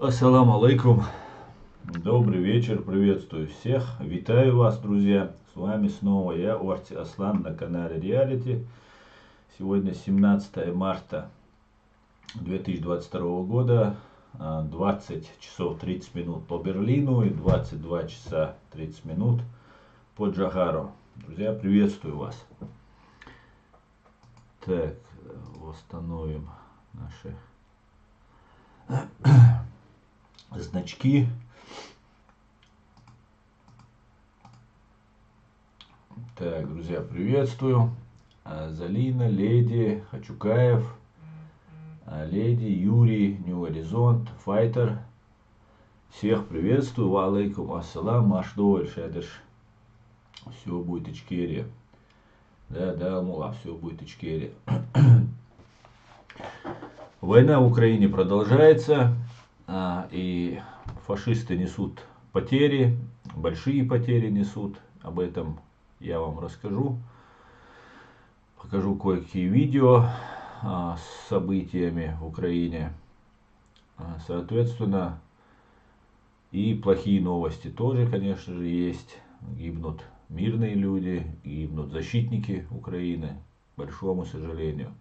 Ассаламу алейкум. Добрый вечер, приветствую всех. Витаю вас, друзья. С вами снова я, Орти Аслан, на канале Реалити. Сегодня 17 марта 2022 года, 20 часов 30 минут по Берлину и 22 часа 30 минут по Джахару. Друзья, приветствую вас. Так, восстановим наши значки. Так, друзья, приветствую. Залина, Леди, Хачукаев, Леди, Юрий, Нью Горизонт, Файтер. Всех приветствую. Ва алейкум ассалам, Машдоль, Шедеш. Все будет Ичкерия. Да, мула, все будет Ичкерия. Война в Украине продолжается, и фашисты несут потери, большие потери несут. Об этом я вам расскажу. Покажу кое-какие видео с событиями в Украине. Соответственно, и плохие новости тоже, конечно же, есть. Гибнут мирные люди, гибнут защитники Украины, к большому сожалению.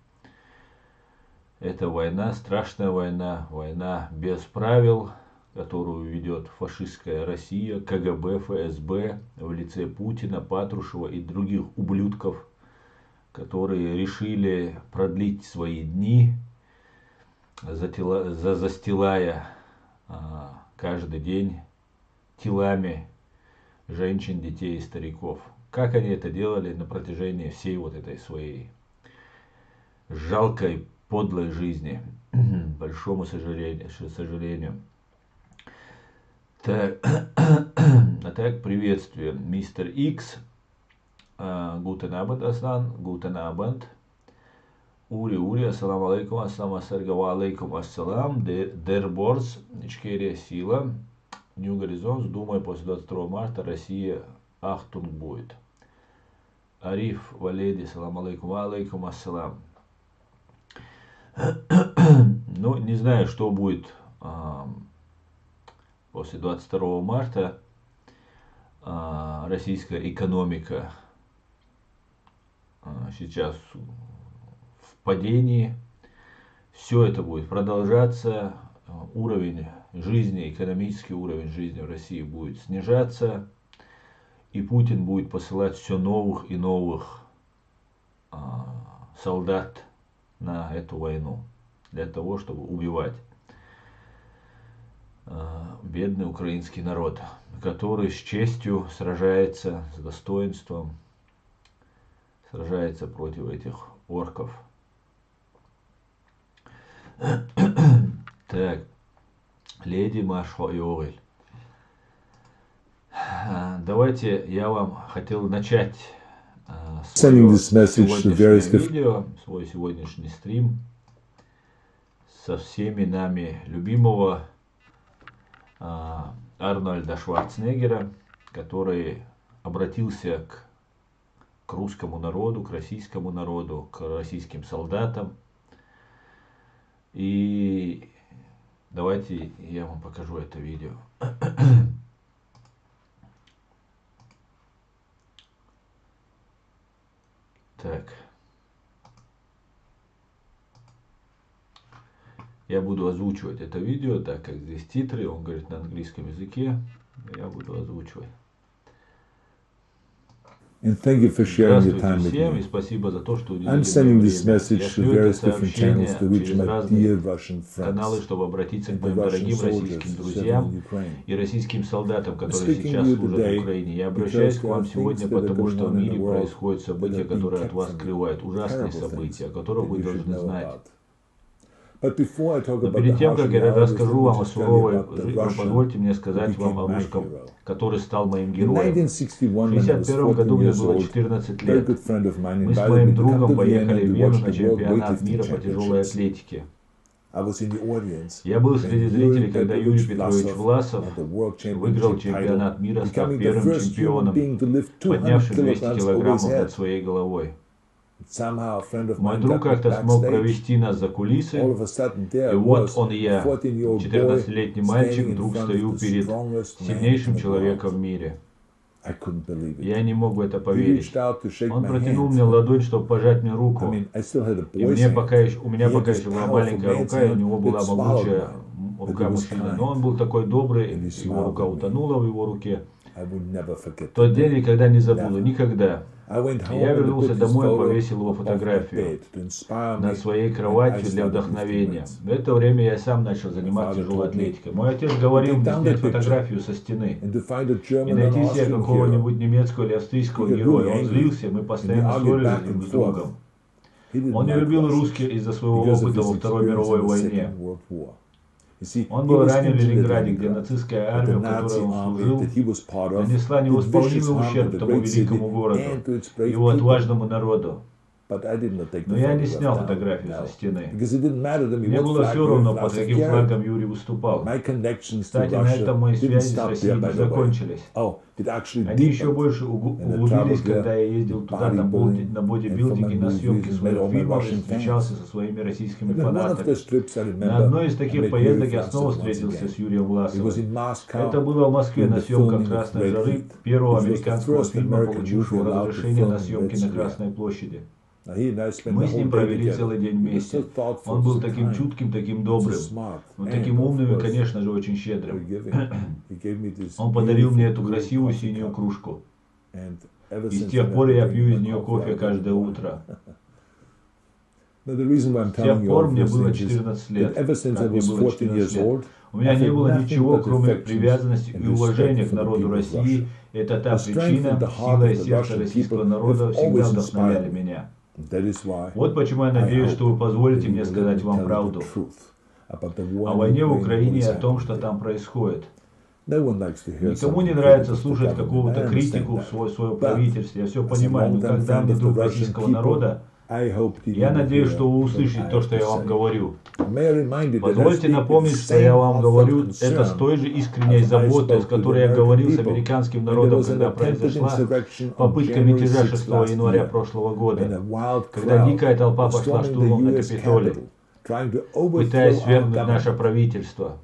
Это война, страшная война, война без правил, которую ведет фашистская Россия, КГБ, ФСБ в лице Путина, Патрушева и других ублюдков, которые решили продлить свои дни, застилая каждый день телами женщин, детей и стариков. Как они это делали на протяжении всей вот этой своей жалкой, подлой жизни, большому сожалению. Так, приветствие. Мистер Икс. Гутен Абанд Аслан. Гутен Абанд. Ури, ассаламу алейкум, ассаламу алейкум, ассалам. Дерборс, Ичкерия сила. Нью Горизонт, думаю, после 22 марта Россия Ахтунг будет. Ариф Валеди, салам алейкум, ассалам. Ну, не знаю, что будет после 22 марта. Российская экономика сейчас в падении. Все это будет продолжаться. Уровень жизни, экономический уровень жизни в России будет снижаться. И Путин будет посылать все новых и новых солдат на эту войну, для того, чтобы убивать бедный украинский народ, который с честью сражается, с достоинством, сражается против этих орков. Так, Леди Машхойорель. Давайте я вам хотел начать свое сегодняшнее видео, свой сегодняшний стрим со всеми нами любимого Арнольда Шварценеггера, который обратился к русскому народу, к российскому народу, к российским солдатам. И давайте я вам покажу это видео. Так. Я буду озвучивать это видео, так как здесь титры, он говорит на английском языке. Я буду озвучивать. And thank you for sharing your time with всем, и me. спасибо за то, что I'm sending this время. message to various different channels to reach my dear Russian каналы, friends чтобы обратиться and к the моим Russian дорогим soldiers российским who serve друзьям in Ukraine. и российским солдатам, которые speaking сейчас to you служат в today Украине. Я обращаюсь к вам because there are сегодня, things that are потому что going в on in мире the world происходят события, that are being которые от kept вас from you. скрывают. Ужасные Terrible события, о things которых that вы you should должны know знать. about. But before I talk Но about перед the тем, harsh как я realities, расскажу let me вам о just tell you суровой about the жизни, Russian позвольте мне who сказать вам о became my русском, hero. который стал моим In героем. 1961, В when I was 1961 году 14 мне years было old, 14 a very лет. good friend of mine Мы с invited me моим to come другом to поехали Vienna в to Вену watch на the World чемпионат Weightlifting мира по тяжелой Championships. атлетике. I was in the audience Я был when среди Yuri зрителей, когда Юрий Петрович Petrovich Власов won the World выиграл Championship чемпионат title, мира, став becoming the первым first human чемпионом, being to lift 200 поднявшим 200 kilograms over his килограммов над head. своей головой. Мой друг как-то смог провести нас за кулисы, и вот он и я, 14-летний мальчик, вдруг стою перед сильнейшим человеком в мире. Я не мог в это поверить. Он протянул мне ладонь, чтобы пожать мне руку. И у меня пока еще была маленькая рука, и у него была могучая рука мужчины. Но он был такой добрый, его рука утонула в его руке. Тот день никогда не забуду, никогда. Я вернулся домой и повесил его фотографию над своей кроватью для вдохновения. В это время я сам начал заниматься тяжелой атлетикой. Мой отец говорил мне снять фотографию со стены и найти себе какого-нибудь немецкого или австрийского героя. Он злился, мы постоянно ссорились друг с другом. Он не любил русских из-за своего опыта во Второй мировой войне. Он был ранен в Ленинграде, где нацистская армия, в которой он служил, нанесла невосполнимый ущерб тому великому городу, его отважному народу. Но я не снял фотографию со стены. Мне было все равно, под каким флагом Юрий выступал. Кстати, на этом мои связи с Россией не закончились. Они еще больше углубились, когда я ездил туда на бодибилдинг и на съемки своих фильмов и встречался со своими российскими фанатами. На одной из таких поездок я снова встретился с Юрием Власовым. Это было в Москве на съемках «Красной жары», первого американского фильма, получившего разрешение на съемки на Красной площади. Мы с ним провели целый день вместе. Он был таким чутким, таким добрым, но таким умным и, конечно же, очень щедрым. Он подарил мне эту красивую синюю кружку. И с тех пор я пью из нее кофе каждое утро. С тех пор мне было 14 лет. Как мне было 14 лет. У меня не было ничего, кроме привязанности и уважения к народу России. Это та причина, сила и сердце российского народа всегда вдохновляли меня. Вот почему я надеюсь, что вы позволите мне сказать вам правду о войне в Украине и о том, что там происходит. Никому не нравится слушать какого-то критику в свое правительство. Я все понимаю, но когда мне друг российского народа, я надеюсь, что вы услышите то, что я вам говорю. Позвольте напомнить, что я вам говорю это с той же искренней заботой, с которой я говорил с американским народом, когда произошла попытка мятежа 6 января прошлого года, когда дикая толпа пошла штурмом на Капитолий, пытаясь свергнуть наше правительство.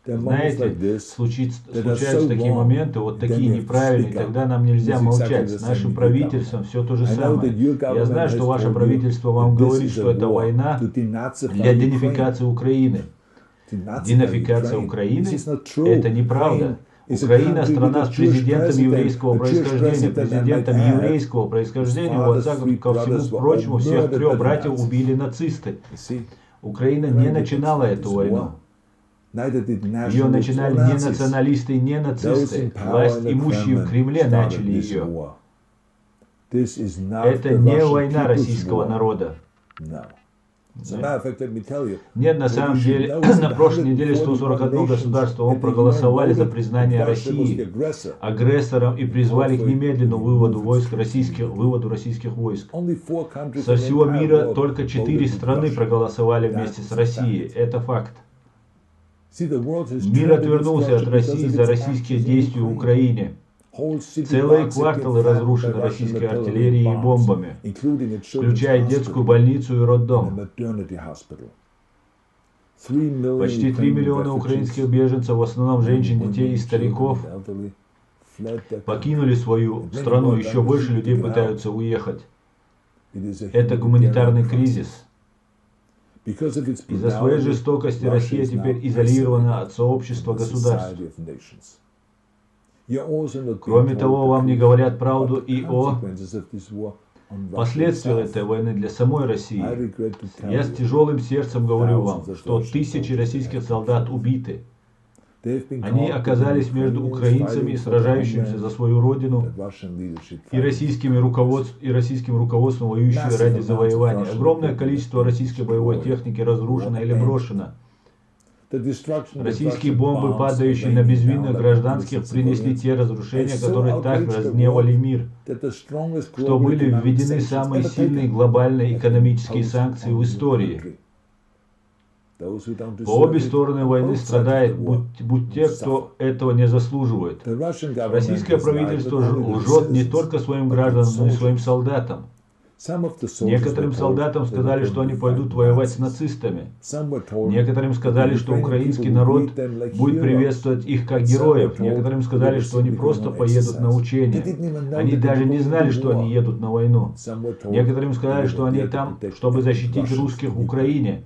Знаете, случаются такие моменты, вот такие неправильные, тогда нам нельзя молчать. С нашим правительством все то же самое. Я знаю, что ваше правительство вам говорит, что это война для денацификации Украины. Денацификация Украины – это неправда. Украина – страна с президентом еврейского происхождения. Президентом еврейского происхождения у отца, ко всему прочему, всех трех братьев убили нацисты. Украина не начинала эту войну. Ее начинали не националисты, не нацисты. Власть имущие в Кремле начали ее. Это не война российского народа. Нет, на самом деле, на прошлой неделе 141 государство проголосовали за признание России агрессором и призвали к немедленному выводу российских войск. Со всего мира только 4 страны проголосовали вместе с Россией. Это факт. Мир отвернулся от России за российские действия в Украине. Целые кварталы разрушены российской артиллерией и бомбами, включая детскую больницу и роддом. Почти 3 миллиона украинских беженцев, в основном женщин, детей и стариков, покинули свою страну. Еще больше людей пытаются уехать. Это гуманитарный кризис. Из-за своей жестокости Россия теперь изолирована от сообщества государств. Кроме того, вам не говорят правду и о последствиях этой войны для самой России. Я с тяжелым сердцем говорю вам, что тысячи российских солдат убиты. Они оказались между украинцами, сражающимися за свою родину, и российским руководством, воюющими ради завоевания. Огромное количество российской боевой техники разрушено или брошено. Российские бомбы, падающие на безвинных гражданских, принесли те разрушения, которые так разгневали мир, что были введены самые сильные глобальные экономические санкции в истории. По обе стороны войны страдают будь те, кто этого не заслуживает. Российское правительство лжет не только своим гражданам, но и своим солдатам. Некоторым солдатам сказали, что они пойдут воевать с нацистами. Некоторым сказали, что украинский народ будет приветствовать их как героев. Некоторым сказали, что они просто поедут на учения. Они даже не знали, что они едут на войну. Некоторым сказали, что они там, чтобы защитить русских в Украине.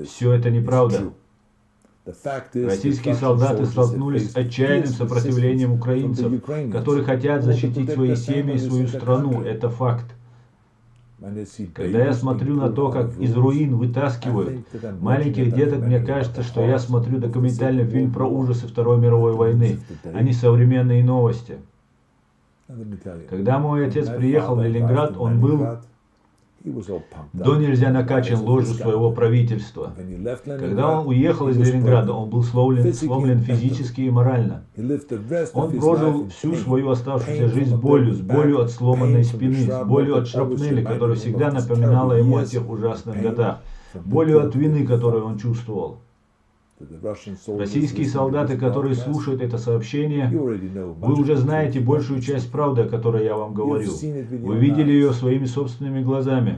Все это неправда. Российские солдаты столкнулись с отчаянным сопротивлением украинцев, которые хотят защитить свои семьи и свою страну. Это факт. Когда я смотрю на то, как из руин вытаскивают маленьких деток, мне кажется, что я смотрю документальный фильм про ужасы Второй мировой войны, а не современные новости. Когда мой отец приехал в Ленинград, он был до нельзя накачан ложью своего правительства. Когда он уехал из Ленинграда, он был сломлен физически и морально. Он прожил всю свою оставшуюся жизнь с болью от сломанной спины, с болью от шрапнели, которая всегда напоминала ему о тех ужасных годах, болью от вины, которую он чувствовал. Российские солдаты, которые слушают это сообщение, вы уже знаете большую часть правды, о которой я вам говорю. Вы видели ее своими собственными глазами.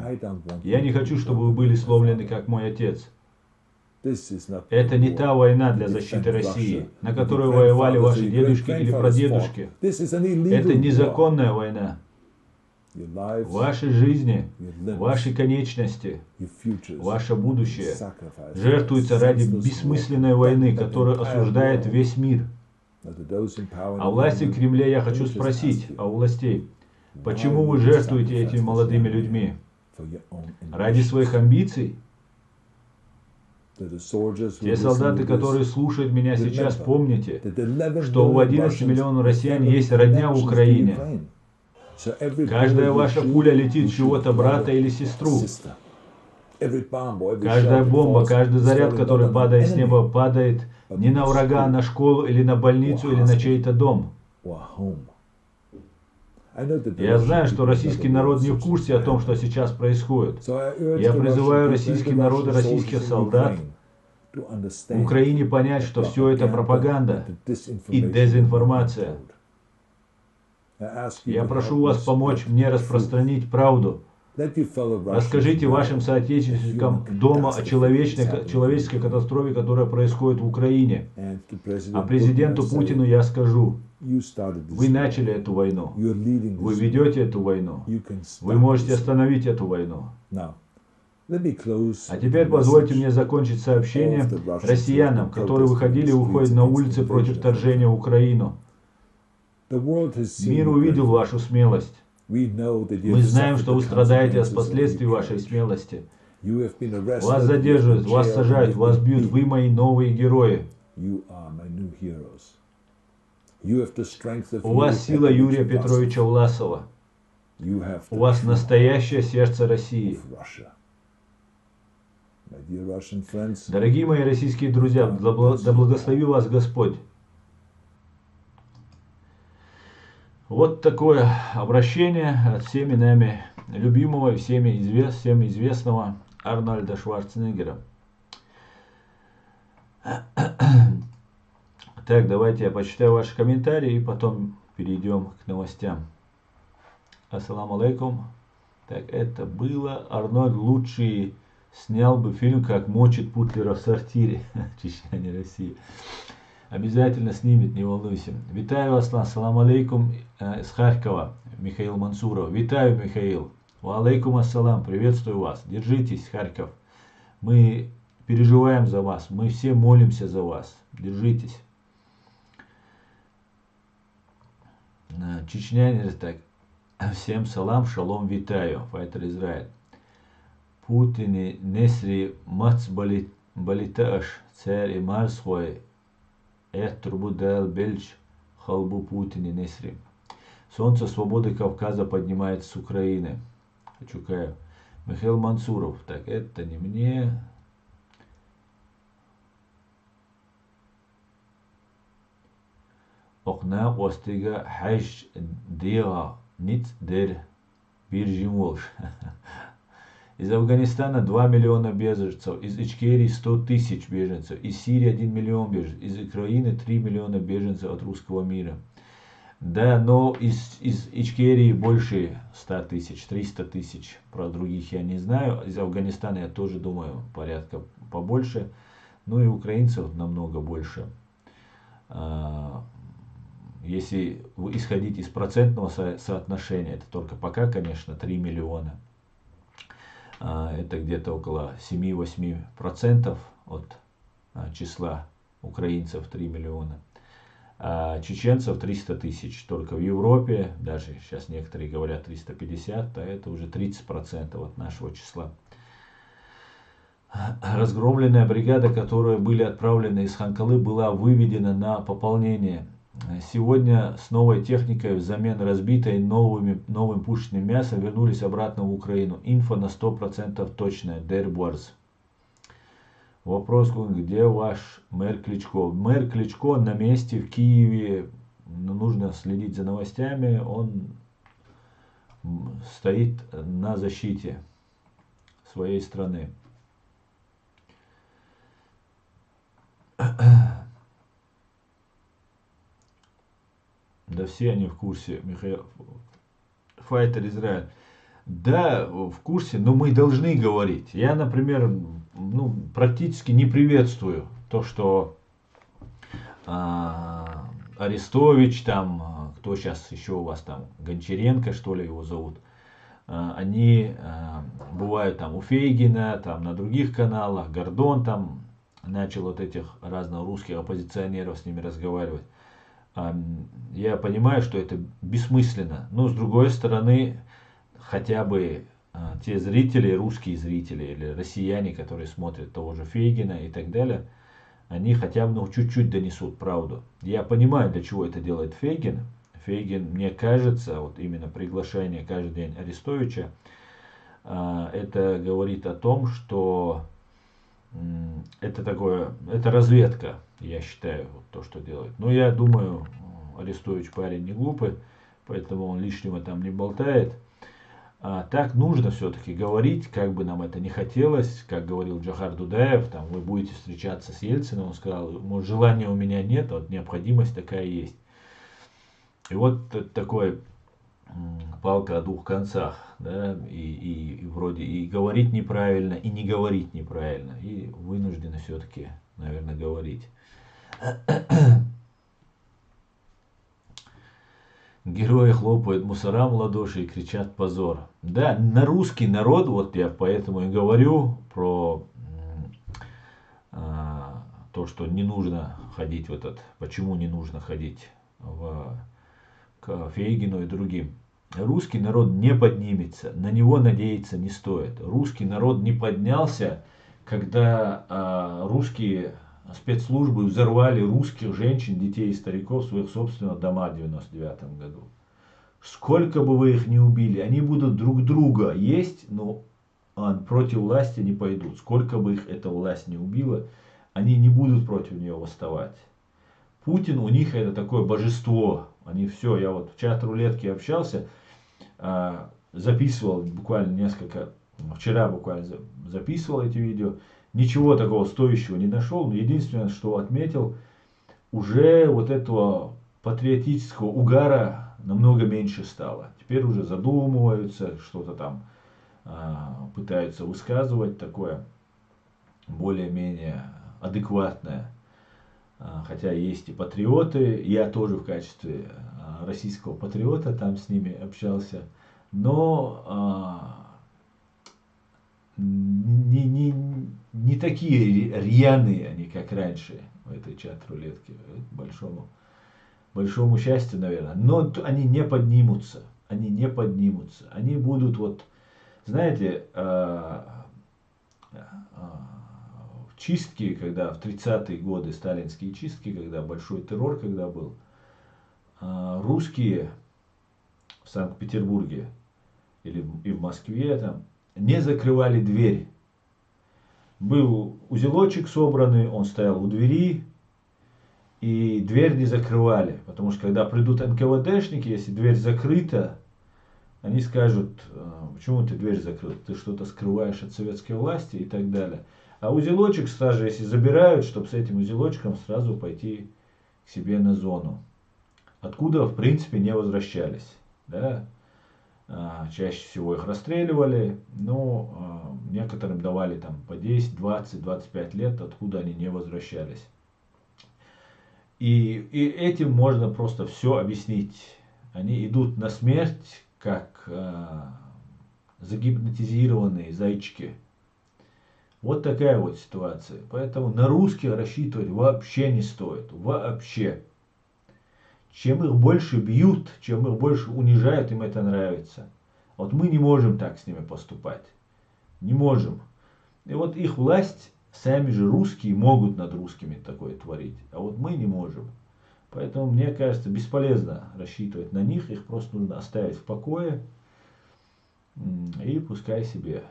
Я не хочу, чтобы вы были сломлены, как мой отец. Это не та война для защиты России, на которую воевали ваши дедушки или прадедушки. Это незаконная война. Ваши жизни, ваши конечности, ваше будущее жертвуются ради бессмысленной войны, которую осуждает весь мир. А власти в Кремле я хочу спросить, а у властей, почему вы жертвуете этими молодыми людьми? Ради своих амбиций? Те солдаты, которые слушают меня сейчас, помните, что у 11 миллионов россиян есть родня в Украине. Каждая ваша пуля летит в чего-то брата или сестру. Каждая бомба, каждый заряд, который падает с неба, падает не на врага, а на школу или на больницу или на чей-то дом. Я знаю, что российский народ не в курсе о том, что сейчас происходит. Я призываю российский народ и российских солдат в Украине понять, что все это пропаганда и дезинформация. Я прошу вас помочь мне распространить правду. Расскажите вашим соотечественникам дома о человеческой катастрофе, которая происходит в Украине. А президенту Путину я скажу: вы начали эту войну. Вы ведете эту войну. Вы можете остановить эту войну. А теперь позвольте мне закончить сообщение россиянам, которые выходили и уходят на улицы против вторжения в Украину. Мир увидел вашу смелость. Мы знаем, что вы страдаете от последствий вашей смелости. Вас задерживают, вас сажают, вас бьют. Вы мои новые герои. У вас сила Юрия Петровича Власова. У вас настоящее сердце России. Дорогие мои российские друзья, да благослови вас Господь. Вот такое обращение от всеми нами любимого и всем известного Арнольда Шварценеггера. Так, давайте я почитаю ваши комментарии и потом перейдем к новостям. Ассаламу алейкум. Так, это было. Арнольд лучший снял бы фильм, как мочит Путлера в сортире. Чечня, не Россия. Обязательно снимет, не волнуйся. Витаю вас, ассаламу алейкум, из Харькова, Михаил Мансуров. Витаю, Михаил. Ва алейкум ассалам, приветствую вас. Держитесь, Харьков. Мы переживаем за вас, мы все молимся за вас. Держитесь. Чечня, так. Всем салам, шалом, витаю. Файтер Израиль. Путин Несри Мац Балиташ, царь и Марсхой. Трубудел Бельч, халбу Путин Несри. Солнце свободы Кавказа поднимается с Украины. Чукаев. Михаил Мансуров. Так, это не мне. Окна остига хаш дига ниц дер биржимолш. Из Афганистана 2 миллиона беженцев, из Ичкерии 100 тысяч беженцев, из Сирии 1 миллион беженцев, из Украины 3 миллиона беженцев от русского мира. Да, но из Ичкерии больше 100 тысяч, 300 тысяч. Про других я не знаю. Из Афганистана я тоже думаю порядка побольше. Ну и украинцев намного больше. Если исходить из процентного соотношения, это только пока, конечно, 3 миллиона. Это где-то около 7-8% от числа украинцев 3 миллиона. А чеченцев 300 тысяч. Только в Европе, даже сейчас некоторые говорят 350, а это уже 30% от нашего числа. Разгромленная бригада, которые были отправлены из Ханкалы, была выведена на пополнение. Сегодня с новой техникой взамен разбитой новым пушечным мясом вернулись обратно в Украину. Инфо на 100% точная. Дербуарс. Вопрос, где ваш мэр Кличко? Мэр Кличко на месте в Киеве. Нужно следить за новостями. Он стоит на защите своей страны. Да все они в курсе, Михаил. Файтер Израиль. Да, в курсе, но мы должны говорить. Я, например, практически не приветствую то, что Арестович, там, кто сейчас еще у вас там, Гончаренко, что ли его зовут, они бывают там у Фейгина, там на других каналах, Гордон там начал вот этих разных русских оппозиционеров с ними разговаривать. Я понимаю, что это бессмысленно, но с другой стороны, хотя бы те зрители, русские зрители или россияне, которые смотрят того же Фейгина и так далее, они хотя бы чуть-чуть донесут правду. Я понимаю, для чего это делает Фейгин. Фейгин, мне кажется, вот именно приглашение каждый день Арестовича, это говорит о том, что это разведка, я считаю, вот то, что делает. Но я думаю, Арестович парень не глупый, поэтому он лишнего там не болтает. Так нужно все-таки говорить, как бы нам это не хотелось, как говорил Джохар Дудаев, там, вы будете встречаться с Ельциным, он сказал, может, желания у меня нет, вот необходимость такая есть. И вот такой палка о двух концах, да, и вроде и говорить неправильно, и не говорить неправильно, и вынуждены все-таки, наверное, говорить. Герои хлопают мусорам в ладоши и кричат позор. Да, на русский народ, вот я поэтому и говорю про то, что не нужно ходить в этот, почему не нужно ходить к Фейгину и другим. Русский народ не поднимется, на него надеяться не стоит. Русский народ не поднялся, когда русские спецслужбы взорвали русских женщин, детей и стариков в своих собственных домах в 1999 году. Сколько бы вы их ни убили, они будут друг друга есть, но против власти не пойдут. Сколько бы их эта власть не убила, они не будут против нее восставать. Путин у них это такое божество. Они все, я вот в чат рулетки общался, записывал буквально вчера буквально записывал эти видео. Ничего такого стоящего не нашел, но единственное, что отметил, уже вот этого патриотического угара намного меньше стало. Теперь уже задумываются, что-то там пытаются высказывать такое более-менее адекватное. Хотя есть и патриоты, я тоже в качестве российского патриота там с ними общался, но не такие рьяные они, как раньше в этой чат-рулетке, большому счастью, наверное. Но они не поднимутся, они будут вот, знаете, в чистке, когда в 30-е годы, сталинские чистки, когда большой террор, когда был, русские в Санкт-Петербурге и в Москве там не закрывали дверь. Был узелочек собранный, он стоял у двери, и дверь не закрывали. Потому что когда придут НКВДшники, если дверь закрыта, они скажут, почему ты дверь закрыл, ты что-то скрываешь от советской власти и так далее. А узелочек сразу, если забирают, чтобы с этим узелочком сразу пойти к себе на зону. откуда в принципе не возвращались. Да? Чаще всего их расстреливали, но некоторым давали там по 10, 20, 25 лет, откуда они не возвращались. И этим можно просто все объяснить. Они идут на смерть, как загипнотизированные зайчики. Вот такая вот ситуация. Поэтому на русских рассчитывать вообще не стоит. Вообще. Чем их больше бьют, чем их больше унижают, им это нравится. Вот мы не можем так с ними поступать. Не можем. И вот их власть, сами же русские могут над русскими такое творить. А вот мы не можем. Поэтому, мне кажется, бесполезно рассчитывать на них. Их просто нужно оставить в покое. И пускай себе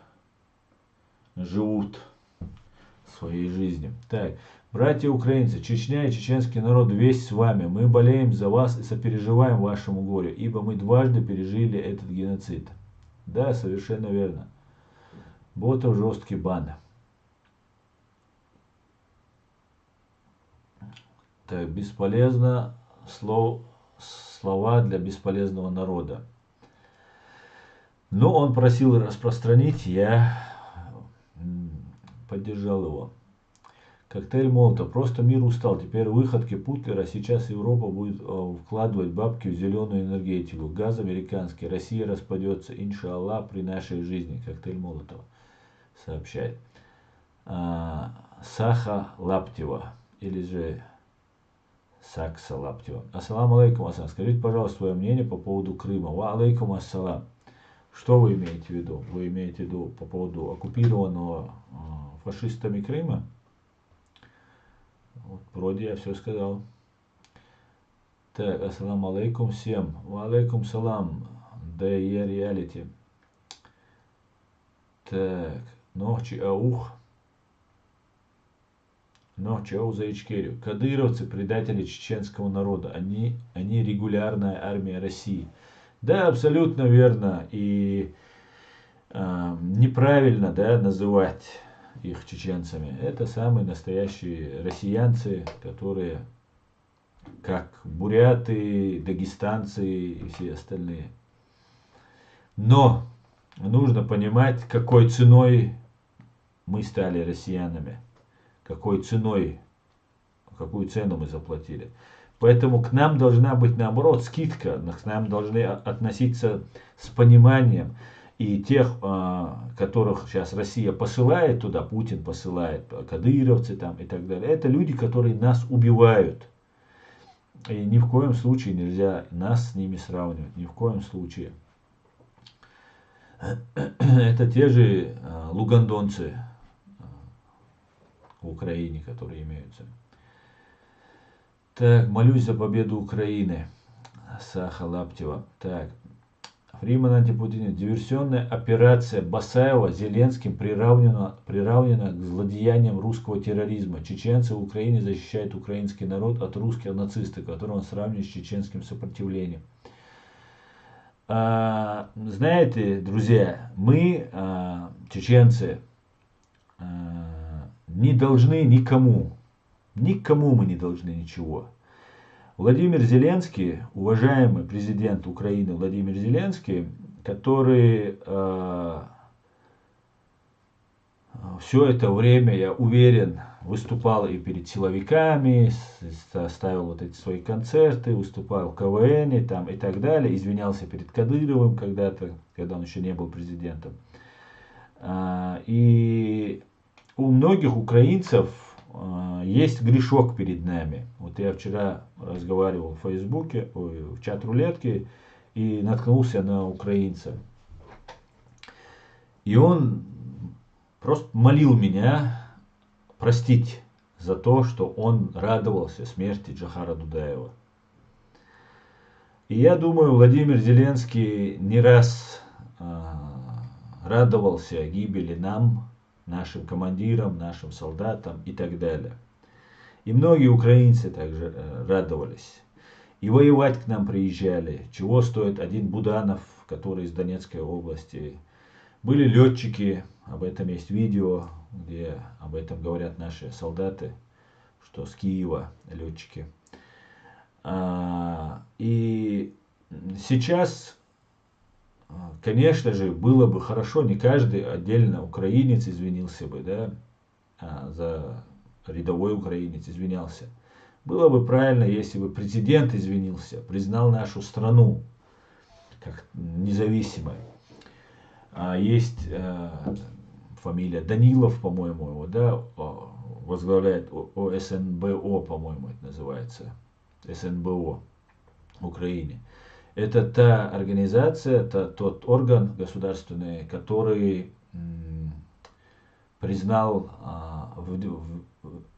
живут своей жизнью. Так, братья украинцы, Чечня и чеченский народ весь с вами. Мы болеем за вас и сопереживаем вашему горю, ибо мы дважды пережили этот геноцид. Да, совершенно верно. Ботов жесткий бан. Так, бесполезно слова для бесполезного народа. Но он просил распространить, я поддержал его. Коктейль Молотов. Просто мир устал. Теперь выходки Путлера. Сейчас Европа будет вкладывать бабки в зеленую энергетику. Газ американский. Россия распадется, иншаллах, при нашей жизни. Коктейль Молотов сообщает. Саха Лаптева. Или же Сакса Лаптева. Ассаламу алейкум, Асан. Скажите, пожалуйста, свое мнение по поводу Крыма. Ва алейкум ассалам. Что вы имеете в виду? Вы имеете в виду по поводу оккупированного фашистами Крыма? Вот, вроде я все сказал. Так, ассаламу алейкум всем. Ва алейкум салам. Да я реалити. Так, ночи аух. Ночи ау за Ичкерию. Кадыровцы предатели чеченского народа. Они регулярная армия России. Да, абсолютно верно. И неправильно, да, называть их чеченцами. Это самые настоящие россиянцы, которые как буряты, дагестанцы и все остальные. Но нужно понимать, какой ценой мы стали россиянами. Какой ценой, какую цену мы заплатили. Поэтому к нам должна быть, наоборот, скидка. К нам должны относиться с пониманием. И тех, которых сейчас Россия посылает туда, Путин посылает, кадыровцы там и так далее, это люди, которые нас убивают. И ни в коем случае нельзя нас с ними сравнивать. Ни в коем случае. Это те же лугандонцы в Украине, которые имеются. Так, молюсь за победу Украины. Саха Лаптева. Так. Фриман антипутин. Диверсионная операция Басаева Зеленским приравнена к злодеяниям русского терроризма. Чеченцы в Украине защищают украинский народ от русских нацистов, которого он сравнивает с чеченским сопротивлением. Знаете, друзья, мы, чеченцы, не должны никому мы не должны ничего. Владимир Зеленский, уважаемый президент Украины Владимир Зеленский, который все это время, я уверен, выступал и перед силовиками, ставил вот эти свои концерты, выступал в КВН там, и так далее, извинялся перед Кадыровым когда-то, когда он еще не был президентом. И у многих украинцев есть грешок перед нами. Вот я вчера разговаривал в Фейсбуке, в чат-рулетке, и наткнулся на украинца. И он просто молил меня простить за то, что он радовался смерти Джохара Дудаева. И я думаю, Владимир Зеленский не раз радовался гибели нам, нашим командирам, нашим солдатам и так далее. И многие украинцы также радовались. И воевать к нам приезжали. Чего стоит один Буданов, который из Донецкой области. Были летчики, об этом есть видео, где об этом говорят наши солдаты, что с Киева летчики. И сейчас, конечно же, было бы хорошо, не каждый отдельно украинец извинился бы, да, за рядовой украинец извинялся. Было бы правильно, если бы президент извинился, признал нашу страну как независимой. Есть фамилия Данилов, по-моему, его, да, возглавляет ОСНБО, по-моему, это называется, СНБО в Украине. Это та организация, тот орган государственный, который признал,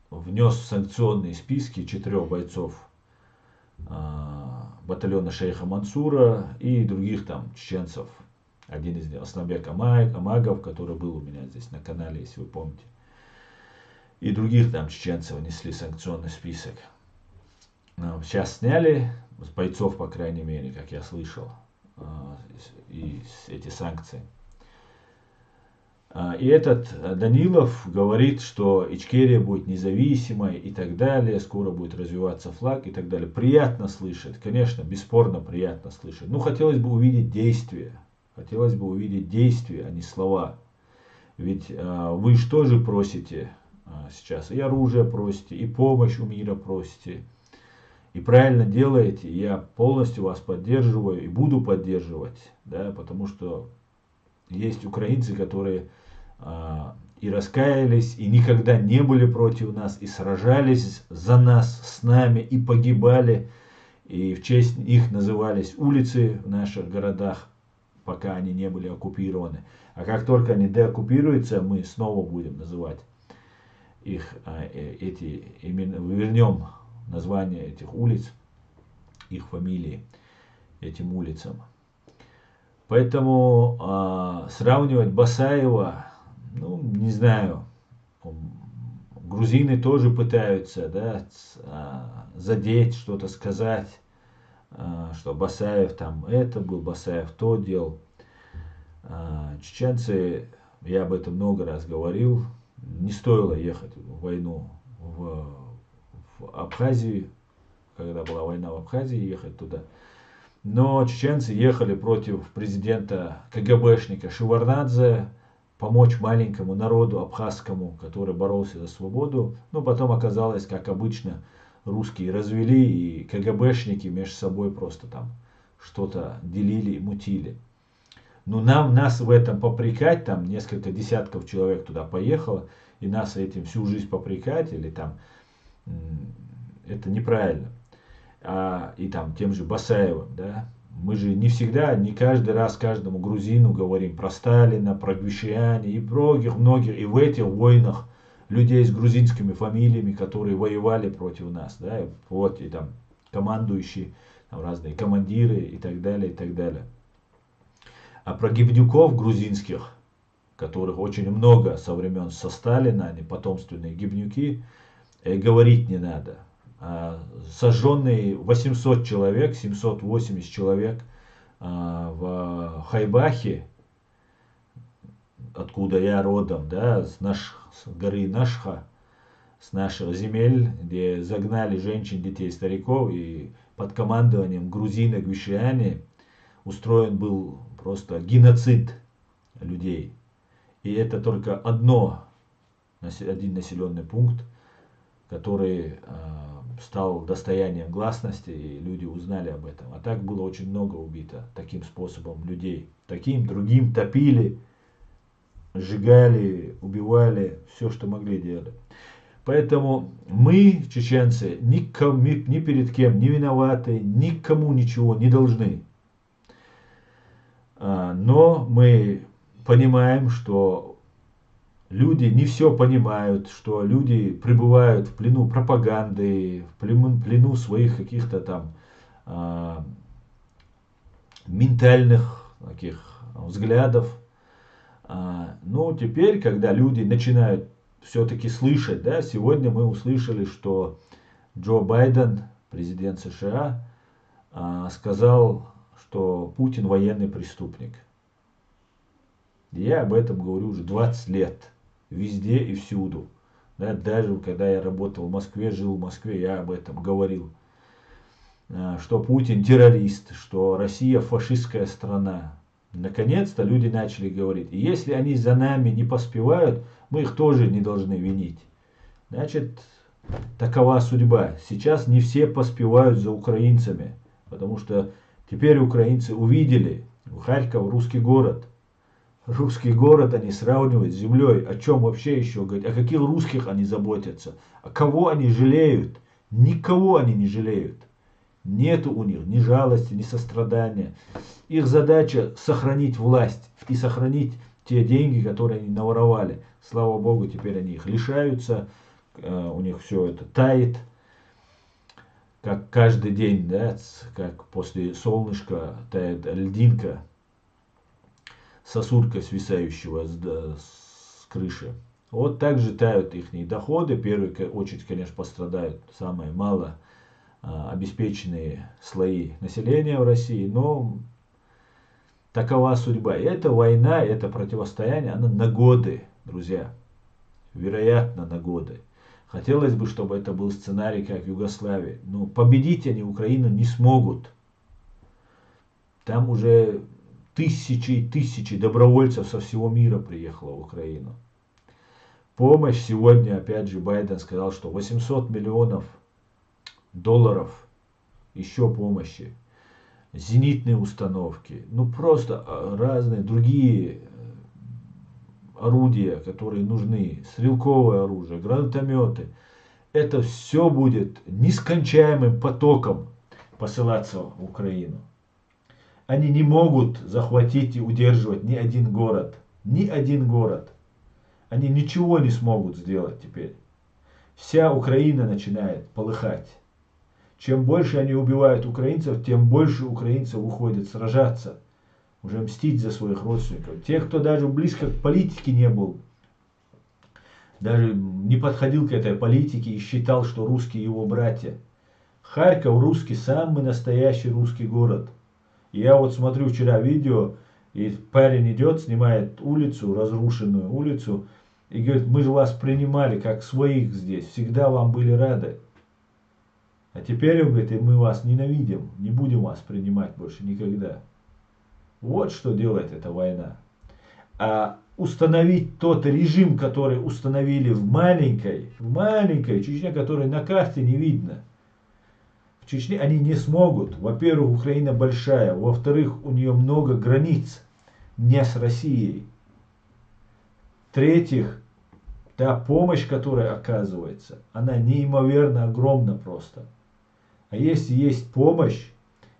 внес в санкционные списки 4 бойцов батальона шейха Мансура и других там чеченцев. Один из них, Асланбек Амагов, который был у меня здесь на канале, если вы помните. И других там чеченцев внесли в санкционный список. Сейчас сняли, с бойцов, по крайней мере, как я слышал, и эти санкции. И этот Данилов говорит, что Ичкерия будет независимой и так далее, скоро будет развиваться флаг и так далее. Приятно слышать, конечно, бесспорно приятно слышать. Но хотелось бы увидеть действия. Хотелось бы увидеть действия, а не слова. Ведь вы же тоже просите сейчас, и оружие просите, и помощь у мира просите. И правильно делаете, я полностью вас поддерживаю и буду поддерживать, да, потому что есть украинцы, которые и раскаялись, и никогда не были против нас, и сражались за нас, с нами, и погибали, и в честь их назывались улицы в наших городах, пока они не были оккупированы. А как только они деоккупируются, мы снова будем называть их, эти имена, вернем название этих улиц, их фамилии этим улицам. Поэтому сравнивать Басаева, ну, не знаю, грузины тоже пытаются, да, задеть, что-то сказать, что Басаев там это был, Басаев то делал. Чеченцы, я об этом много раз говорил, не стоило ехать в войну в Абхазию, когда была война в Абхазии, ехать туда. Но чеченцы ехали против президента КГБшника Шеварднадзе, помочь маленькому народу абхазскому, который боролся за свободу. Но потом оказалось, как обычно, русские развели, и КГБшники между собой просто там что-то делили и мутили. Но нас в этом попрекать, там несколько десятков человек туда поехало, и нас этим всю жизнь попрекать, или там, это неправильно. И там тем же Басаевым, да, мы же не всегда, не каждый раз каждому грузину говорим про Сталина, про Гвишиани и многих, и в этих войнах людей с грузинскими фамилиями, которые воевали против нас, да, вот, и там командующие, там разные командиры и так далее, и так далее. А про гибнюков грузинских, которых очень много со времен со Сталина, они потомственные гибнюки, говорить не надо. Сожженные 800 человек, 780 человек в Хайбахе, откуда я родом, да, с горы Нашха, с наших земель, где загнали женщин, детей, стариков, и под командованием грузина Гвишиани устроен был просто геноцид людей. И это только один населенный пункт, который стал достоянием гласности, и люди узнали об этом. А так было очень много убито таким способом людей. Таким, другим топили, сжигали, убивали, все, что могли делали. Поэтому мы, чеченцы, ни перед кем не виноваты, никому ничего не должны. Но мы понимаем, что люди не все понимают, что люди пребывают в плену пропаганды, в плену своих каких-то там ментальных таких взглядов. Но теперь, когда люди начинают все-таки слышать, да, сегодня мы услышали, что Джо Байден, президент США, сказал, что Путин военный преступник. Я об этом говорю уже 20 лет. Везде и всюду. Да, даже когда я работал в Москве, жил в Москве, я об этом говорил. что Путин террорист, что Россия фашистская страна. Наконец-то люди начали говорить. И если они за нами не поспевают, мы их тоже не должны винить. Значит, такова судьба. Сейчас не все поспевают за украинцами. Потому что теперь украинцы увидели, Харьков русский город. Русский город они сравнивают с землей. О чем вообще еще говорить? О каких русских они заботятся? О кого они жалеют? Никого они не жалеют. Нету у них ни жалости, ни сострадания. Их задача сохранить власть и сохранить те деньги, которые они наворовали. Слава Богу, теперь они их лишаются. У них все это тает. Как каждый день, да, как после солнышка тает льдинка, сосулька, свисающего с крыши. Вот так же тают их доходы. В первую очередь, конечно, пострадают самые мало обеспеченные слои населения в России. Но такова судьба. И эта война, это противостояние, она на годы, друзья. Вероятно, на годы. Хотелось бы, чтобы это был сценарий, как в Югославии. Но победить они Украину не смогут. Там уже тысячи и тысячи добровольцев со всего мира приехало в Украину. Помощь сегодня, опять же, Байден сказал, что 800 миллионов долларов еще помощи. Зенитные установки. Ну просто разные другие орудия, которые нужны. Стрелковое оружие, гранатометы. Это все будет нескончаемым потоком посылаться в Украину. Они не могут захватить и удерживать ни один город. Ни один город. Они ничего не смогут сделать теперь. Вся Украина начинает полыхать. Чем больше они убивают украинцев, тем больше украинцев уходят сражаться. Уже мстить за своих родственников. Те, кто даже близко к политике не был, даже не подходил к этой политике и считал, что русские его братья. Харьков русский, самый настоящий русский город. Я вот смотрю вчера видео, и парень идет, снимает улицу, разрушенную улицу, и говорит, мы же вас принимали как своих здесь, всегда вам были рады. А теперь, он говорит, и мы вас ненавидим, не будем вас принимать больше никогда. Вот что делает эта война. А установить тот режим, который установили в маленькой Чечне, которой на карте не видно. В Чечне они не смогут. Во-первых, Украина большая. Во-вторых, у нее много границ. Не с Россией. В-третьих, та помощь, которая оказывается, она неимоверно огромна просто. А если есть помощь,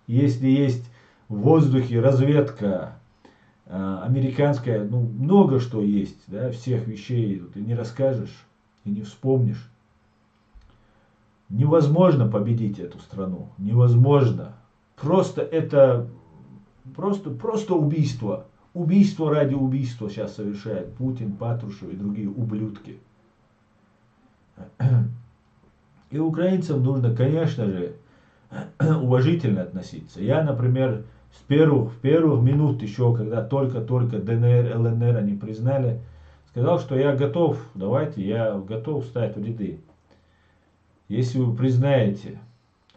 если есть в воздухе разведка американская, ну много что есть, да, всех вещей ты не расскажешь и не вспомнишь. Невозможно победить эту страну, невозможно. Просто это просто убийство. Убийство ради убийства сейчас совершает Путин, Патрушев и другие ублюдки. И украинцам нужно, конечно же, уважительно относиться. Я, например, в первых минут еще, когда только ДНР, ЛНР они признали, сказал, что я готов, давайте, я готов встать в ряды. Если вы признаете,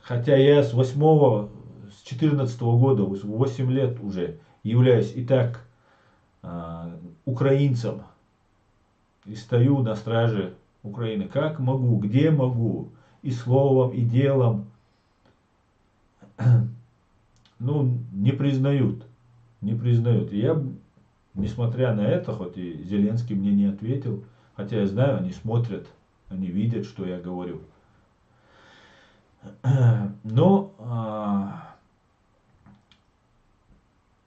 хотя я с 14 года, 8 лет уже являюсь и так украинцем и стою на страже Украины, как могу, где могу, и словом, и делом, ну, не признают. Не признают. И я, несмотря на это, хоть и Зеленский мне не ответил, хотя я знаю, они смотрят, они видят, что я говорю. Но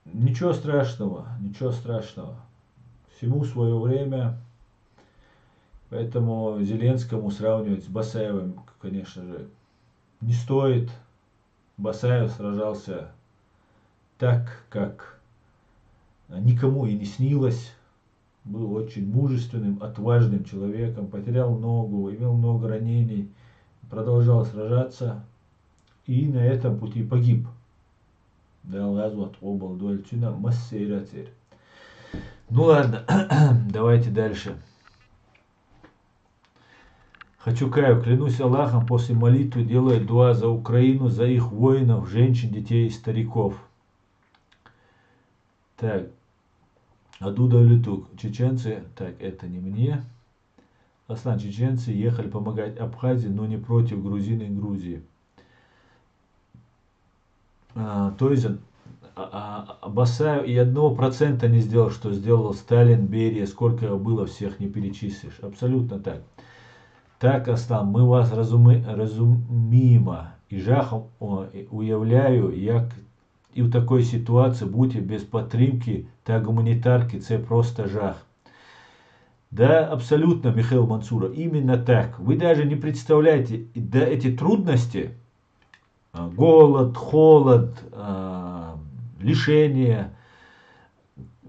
ничего страшного, ничего страшного. Всему свое время. Поэтому Зеленскому сравнивать с Басаевым, конечно же, не стоит. Басаев сражался так, как никому и не снилось. Был очень мужественным, отважным человеком. Потерял ногу, имел много ранений. Продолжал сражаться. И на этом пути погиб. Ну ладно, давайте дальше. Хачукаю, клянусь Аллахом, после молитвы делаю дуа за Украину, за их воинов, женщин, детей и стариков. Так, Адуда Лютук. Чеченцы, так, это не мне. Аслан, чеченцы ехали помогать Абхазии, но не против грузин и Грузии. То есть Басаев и 1% не сделал, что сделал Сталин, Берия, сколько было всех не перечислишь. Абсолютно так. Так, Аслан, ми вас розуміємо і жахом уявляю, як і в такой ситуации бути без підтримки та гуманитарки, це просто жах. Да, абсолютно, Михаил Мансуров, именно так. Вы даже не представляете, да, эти трудности, голод, холод, лишение,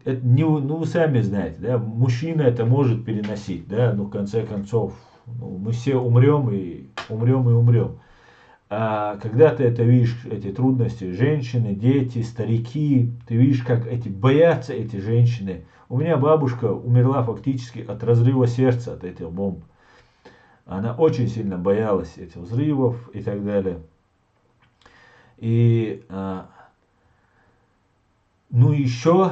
это не, ну вы сами знаете, да, мужчина это может переносить, да, но в конце концов, мы все умрем и умрем. А когда ты это видишь, эти трудности, женщины, дети, старики, ты видишь, как эти боятся эти женщины. У меня бабушка умерла фактически от разрыва сердца от этих бомб. Она очень сильно боялась этих взрывов и так далее. И, ну еще,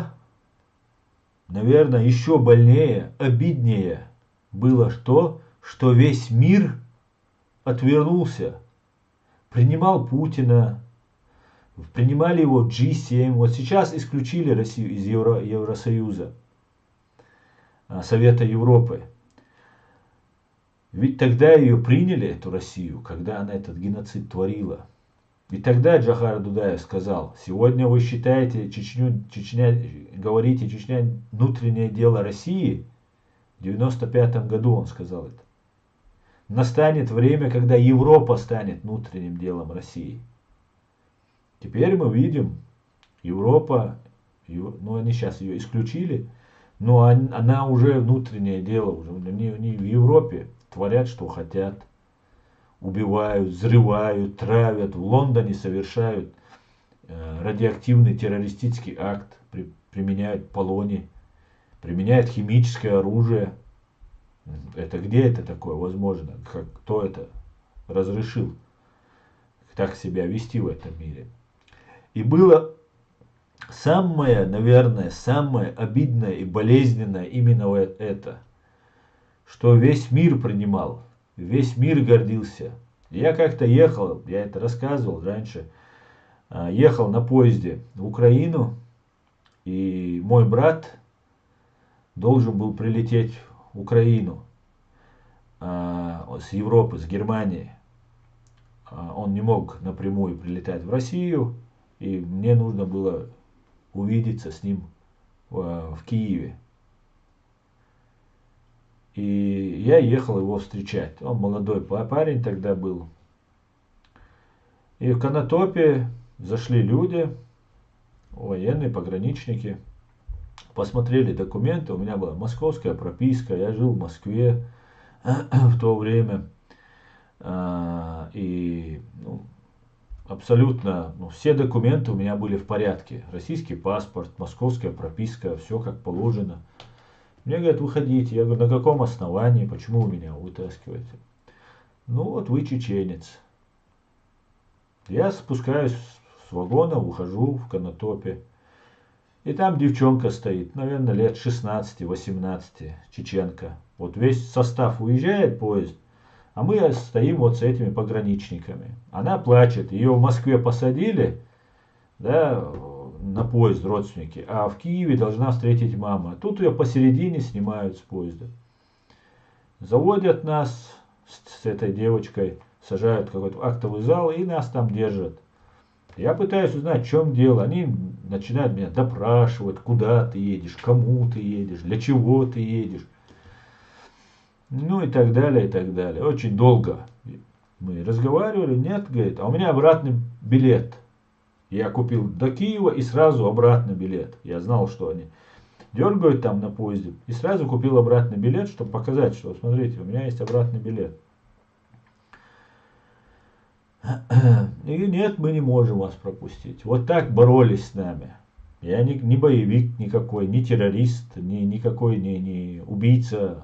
наверное, еще больнее, обиднее было то, что весь мир отвернулся. Принимал Путина, принимали его G7. Вот сейчас исключили Россию из Евросоюза, Совета Европы. Ведь тогда ее приняли, эту Россию, когда она этот геноцид творила. И тогда Джохар Дудаев сказал: сегодня вы считаете говорите, Чечня внутреннее дело России. В 1995 году он сказал это. Настанет время, когда Европа станет внутренним делом России. Теперь мы видим, Европа, ну они сейчас ее исключили, но она уже внутреннее дело, уже они в Европе творят, что хотят. Убивают, взрывают, травят. В Лондоне совершают радиоактивный террористический акт, применяют полоний, применяют химическое оружие. Это где это такое возможно? Кто это разрешил так себя вести в этом мире? И было самое, наверное, самое обидное и болезненное именно это, что весь мир принимал, весь мир гордился. Я как-то ехал, я это рассказывал раньше, ехал на поезде в Украину, и мой брат должен был прилететь в Украину с Европы, с Германии. Он не мог напрямую прилетать в Россию, и мне нужно было увидеться с ним в Киеве. И я ехал его встречать. Он молодой парень тогда был. И в Конотопе зашли люди, военные, пограничники. Посмотрели документы. У меня была московская прописка. Я жил в Москве в то время. И абсолютно все документы у меня были в порядке. Российский паспорт, московская прописка, все как положено. Мне говорят: выходите. Я говорю: на каком основании, почему вы меня вытаскиваете? Ну вот вы чеченец. Я спускаюсь с вагона, ухожу в Конотопе. И там девчонка стоит, наверное, лет 16-18, чеченка. Вот весь состав уезжает, поезд, а мы стоим вот с этими пограничниками. Она плачет, ее в Москве посадили, да, на поезд родственники, а в Киеве должна встретить мама. Тут ее посередине снимают с поезда. Заводят нас с этой девочкой, сажают в какой-то актовый зал и нас там держат. Я пытаюсь узнать, в чем дело. Они начинают меня допрашивать, куда ты едешь, кому ты едешь, для чего ты едешь. Ну и так далее, и так далее. Очень долго мы разговаривали. Нет, говорит, а у меня обратный билет. Я купил до Киева и сразу обратный билет. Я знал, что они дергают там на поезде. И сразу купил обратный билет, чтобы показать, что смотрите, у меня есть обратный билет. И нет, мы не можем вас пропустить. Вот так боролись с нами. Я не боевик никакой, не террорист, никакой не убийца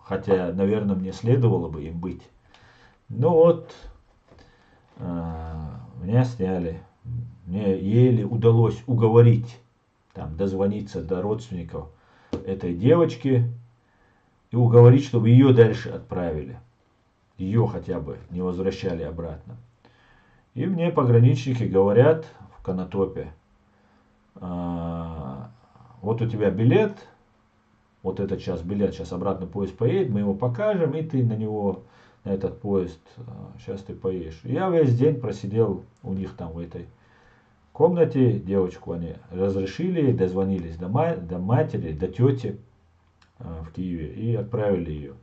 хотя, наверное, мне следовало бы им быть. Ну вот, меня сняли. Мне еле удалось уговорить, там, дозвониться до родственников этой девочки и уговорить, чтобы ее дальше отправили. Ее хотя бы не возвращали обратно. И мне пограничники говорят в Конотопе: вот у тебя билет, вот этот час билет, сейчас обратно поезд поедет, мы его покажем, и ты на него, на этот поезд, сейчас ты поедешь. Я весь день просидел у них там в этой комнате, девочку они разрешили, дозвонились до матери, до тети в Киеве и отправили ее.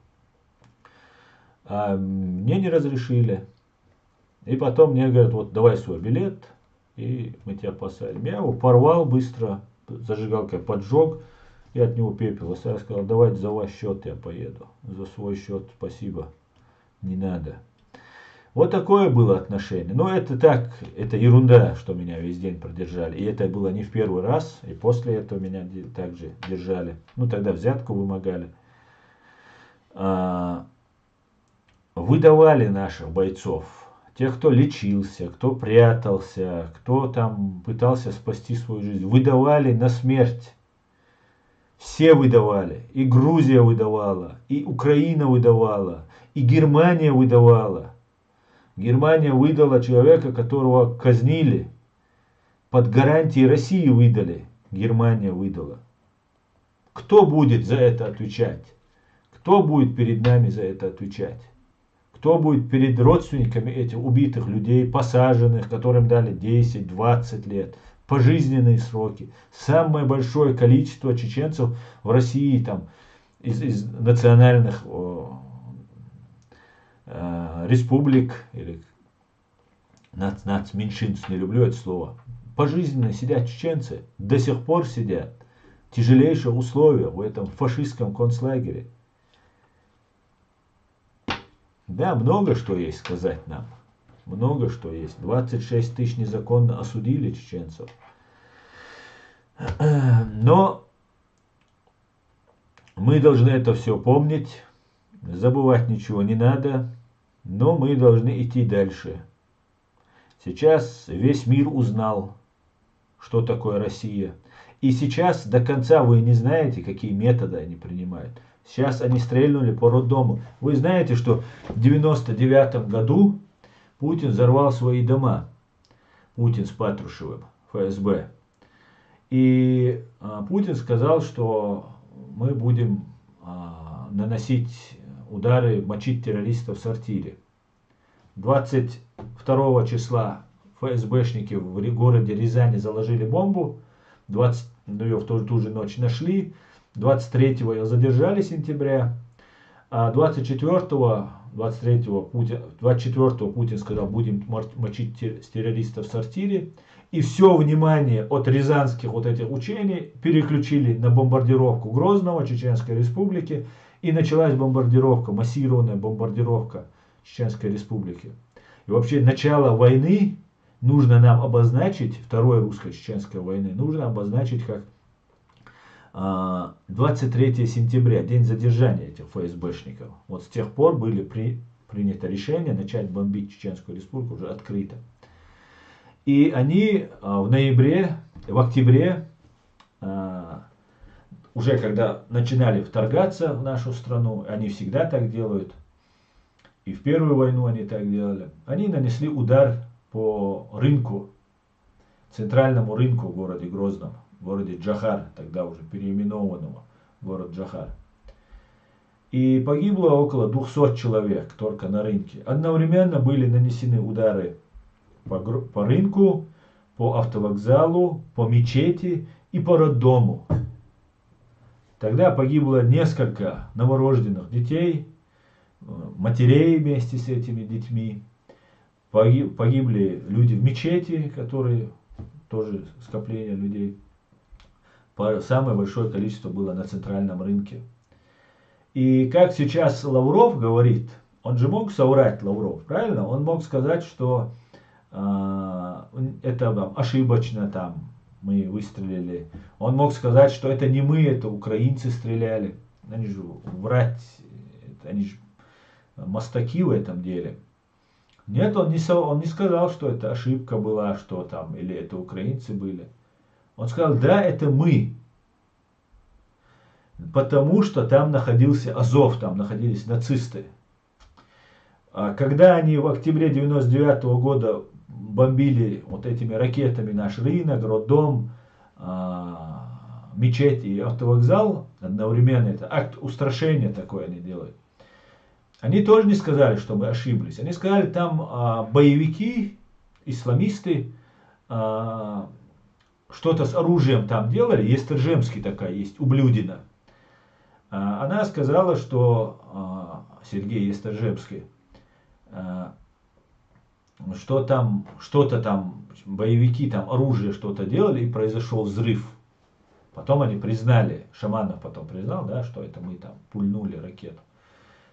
А мне не разрешили. И потом мне говорят: вот давай свой билет, и мы тебя посадим. Я его порвал быстро, зажигалкой поджег, и от него пепел. Я сказал: давайте за ваш счет я поеду. За свой счет спасибо, не надо. Вот такое было отношение. Но это так, это ерунда, что меня весь день продержали. И это было не в первый раз, и после этого меня также держали. Ну тогда взятку вымогали. Выдавали наших бойцов. Тех, кто лечился, кто прятался, кто там пытался спасти свою жизнь, выдавали на смерть. Все выдавали. И Грузия выдавала, и Украина выдавала, и Германия выдавала. Германия выдала человека, которого казнили. Под гарантией России выдали. Германия выдала. Кто будет за это отвечать? Кто будет перед нами за это отвечать? Кто будет перед родственниками этих убитых людей, посаженных, которым дали 10-20 лет, пожизненные сроки? Самое большое количество чеченцев в России там, из национальных республик или нацменьшинств, не люблю это слово, пожизненно сидят чеченцы, до сих пор сидят. Тяжелейшие условия в этом фашистском концлагере. Да, много что есть сказать нам. Много что есть. 26 тысяч незаконно осудили чеченцев. Но мы должны это все помнить. Забывать ничего не надо. Но мы должны идти дальше. Сейчас весь мир узнал, что такое Россия. И сейчас до конца вы не знаете, какие методы они принимают. Сейчас они стрельнули по роддому. Вы знаете, что в 1999 году Путин взорвал свои дома. Путин с Патрушевым, ФСБ. И Путин сказал, что мы будем наносить удары, мочить террористов в сортире. 22 числа ФСБшники в городе Рязани заложили бомбу. Ее в ту же ночь нашли. 23-го ее задержали сентября. А 24-го Путин сказал: будем мочить террористов в сортире. И все внимание от рязанских вот этих учений переключили на бомбардировку Грозного, Чеченской Республики. И началась бомбардировка, массированная бомбардировка Чеченской Республики. И вообще начало войны нужно нам обозначить, второй русско-чеченской войны, нужно обозначить как 23 сентября, день задержания этих ФСБшников. Вот с тех пор были принято решение начать бомбить Чеченскую Республику уже открыто. И они в октябре, уже когда начинали вторгаться в нашу страну, они всегда так делают, и в первую войну они так делали, они нанесли удар по рынку, центральному рынку в городе Грозном, в городе Джохар, тогда уже переименованного город Джохар. И погибло около 200 человек только на рынке. Одновременно были нанесены удары по рынку, по автовокзалу, по мечети и по роддому. Тогда погибло несколько новорожденных детей, матерей вместе с этими детьми. Погибли люди в мечети, которые тоже скопление людей. Самое большое количество было на центральном рынке. И как сейчас Лавров говорит, он же мог соврать, Лавров, правильно? Он мог сказать, что это ошибочно там мы выстрелили. Он мог сказать, что это не мы, это украинцы стреляли. Они же врать Они же мастаки в этом деле. Нет, он не сказал, что это ошибка была, что там, или это украинцы были. Он сказал, да, это мы. Потому что там находился Азов, там находились нацисты. Когда они в октябре 99 года бомбили вот этими ракетами наш рынок, роддом, мечеть и автовокзал, одновременно это акт устрашения такой они делают. Они тоже не сказали, что мы ошиблись. Они сказали, там боевики, исламисты, что-то с оружием там делали. Естержемский такая есть, Ублюдина. Она сказала, что Сергей Естержемский, что там что-то там боевики там оружие что-то делали и произошел взрыв. Потом они признали, Шаманов потом признал, да, что это мы там пульнули ракету.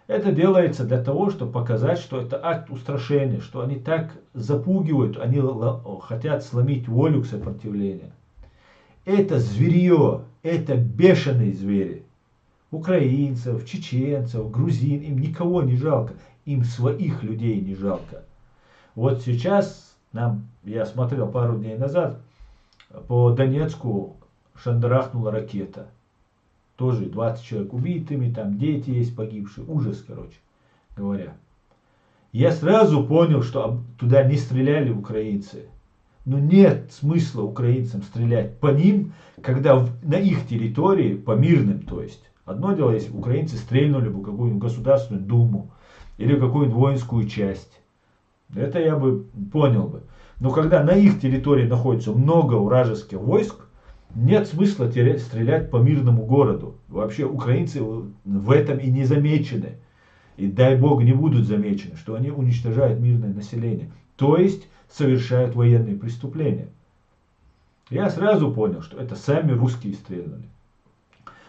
Это делается для того, чтобы показать, что это акт устрашения, что они так запугивают, они хотят сломить волю к сопротивлению. Это зверье, это бешеные звери. Украинцев, чеченцев, грузин, им никого не жалко, им своих людей не жалко. Вот сейчас я смотрел пару дней назад, по Донецку шандарахнула ракета. Тоже 20 человек убитыми, там дети есть погибшие. Ужас, короче говоря. Я сразу понял, что туда не стреляли украинцы. Но нет смысла украинцам стрелять по ним, когда на их территории, по мирным, то есть. Одно дело, если украинцы стрельнули бы в какую-нибудь Государственную Думу или в какую-нибудь воинскую часть. Это я бы понял бы. Но когда на их территории находится много вражеских войск, нет смысла стрелять по мирному городу. Вообще украинцы в этом и не замечены. И дай бог не будут замечены, что они уничтожают мирное население. То есть совершают военные преступления. Я сразу понял, что это сами русские стрельнули.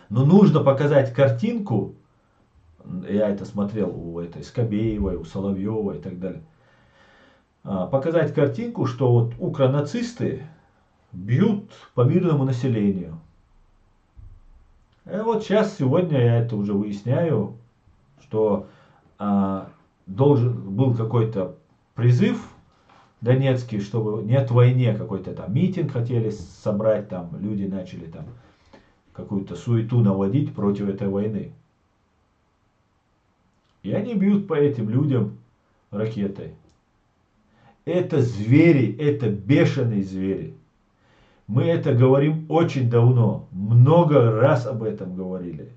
Но нужно показать картинку. Я это смотрел у этой Скобеевой, у Соловьевой и так далее. Показать картинку, что вот укронацисты бьют по мирному населению. И вот сейчас, сегодня я это уже выясняю, что должен был какой-то призыв донецкий, чтобы нет войне, какой-то там митинг хотели собрать, там люди начали там какую-то суету наводить против этой войны. И они бьют по этим людям ракетой. Это звери, это бешеные звери. Мы это говорим очень давно, много раз об этом говорили.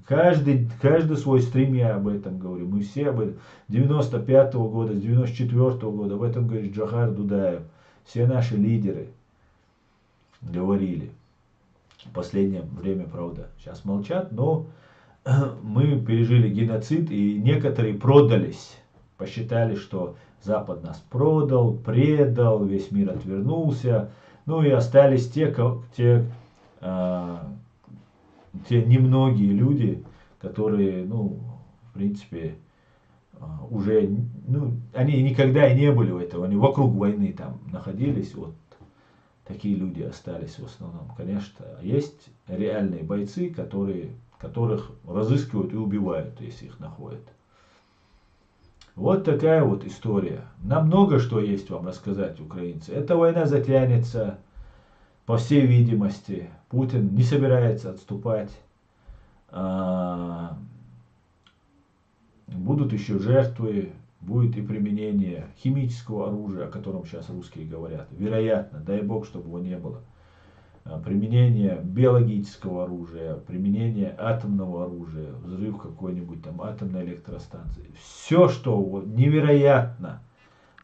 Каждый свой стрим я об этом говорю. Мы все об этом. 95-го года, с 94-го года об этом говорит Джохар Дудаев. Все наши лидеры говорили. В последнее время, правда, сейчас молчат, но мы пережили геноцид, и некоторые продались. Посчитали, что Запад нас продал, предал, весь мир отвернулся. Ну и остались те немногие люди, которые, в принципе, уже, они никогда и не были у этого, они вокруг войны там находились, вот такие люди остались в основном. Конечно, есть реальные бойцы, которых разыскивают и убивают, если их находят. Вот такая вот история. Нам много что есть вам рассказать, украинцы. Эта война затянется, по всей видимости. Путин не собирается отступать. Будут еще жертвы, будет и применение химического оружия, о котором сейчас русские говорят. Вероятно, дай бог, чтобы его не было. Применение биологического оружия, применение атомного оружия, взрыв какой-нибудь там атомной электростанции. Все, что вот, невероятно.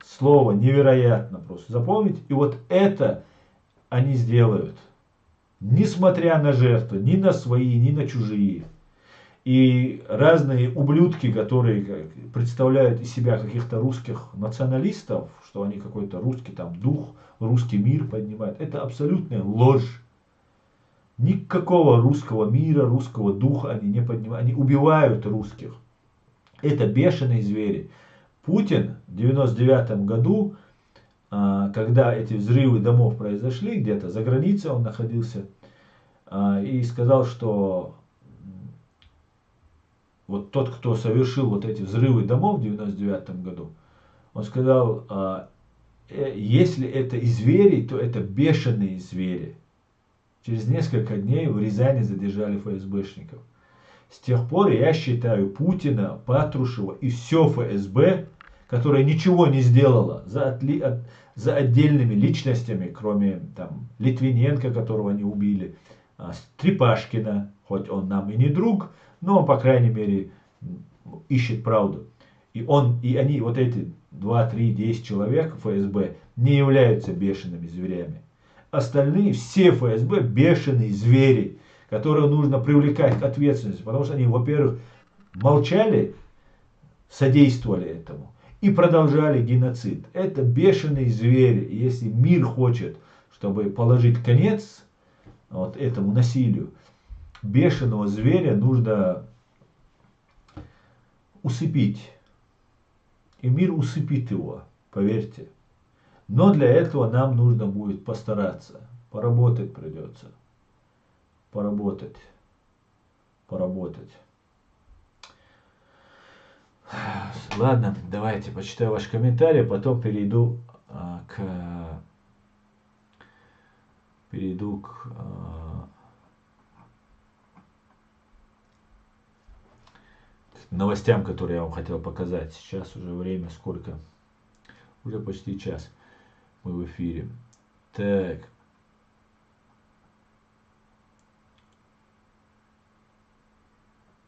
Слово невероятно просто запомнить. И вот это они сделают. Несмотря на жертвы, ни на свои, ни на чужие. И разные ублюдки, которые представляют из себя каких-то русских националистов, что они какой-то русский там дух, русский мир поднимают. Это абсолютная ложь. Никакого русского мира, русского духа они не поднимают. Они убивают русских. Это бешеные звери. Путин в 1999 году, когда эти взрывы домов произошли, где-то за границей он находился, и сказал, что вот тот, кто совершил вот эти взрывы домов в 99 году, он сказал, если это и звери, то это бешеные звери. Через несколько дней в Рязани задержали ФСБшников. С тех пор я считаю Путина, Патрушева и все ФСБ, которое ничего не сделало за отдельными личностями, кроме там, Литвиненко, которого они убили, Трепашкина, хоть он нам и не друг, но он, по крайней мере, ищет правду. И они, вот эти 2, 3, 10 человек ФСБ, не являются бешеными зверями. Остальные, все ФСБ, бешеные звери, которые нужно привлекать к ответственности, потому что они, во-первых, молчали, содействовали этому и продолжали геноцид. Это бешеные звери. И если мир хочет, чтобы положить конец вот этому насилию, бешеного зверя нужно усыпить. И мир усыпит его, поверьте. Но для этого нам нужно будет постараться. Поработать придется. Поработать. Ладно, давайте почитаю ваш комментарий, потом перейду к новостям, которые я вам хотел показать. Сейчас уже время сколько? Уже почти час мы в эфире. Так.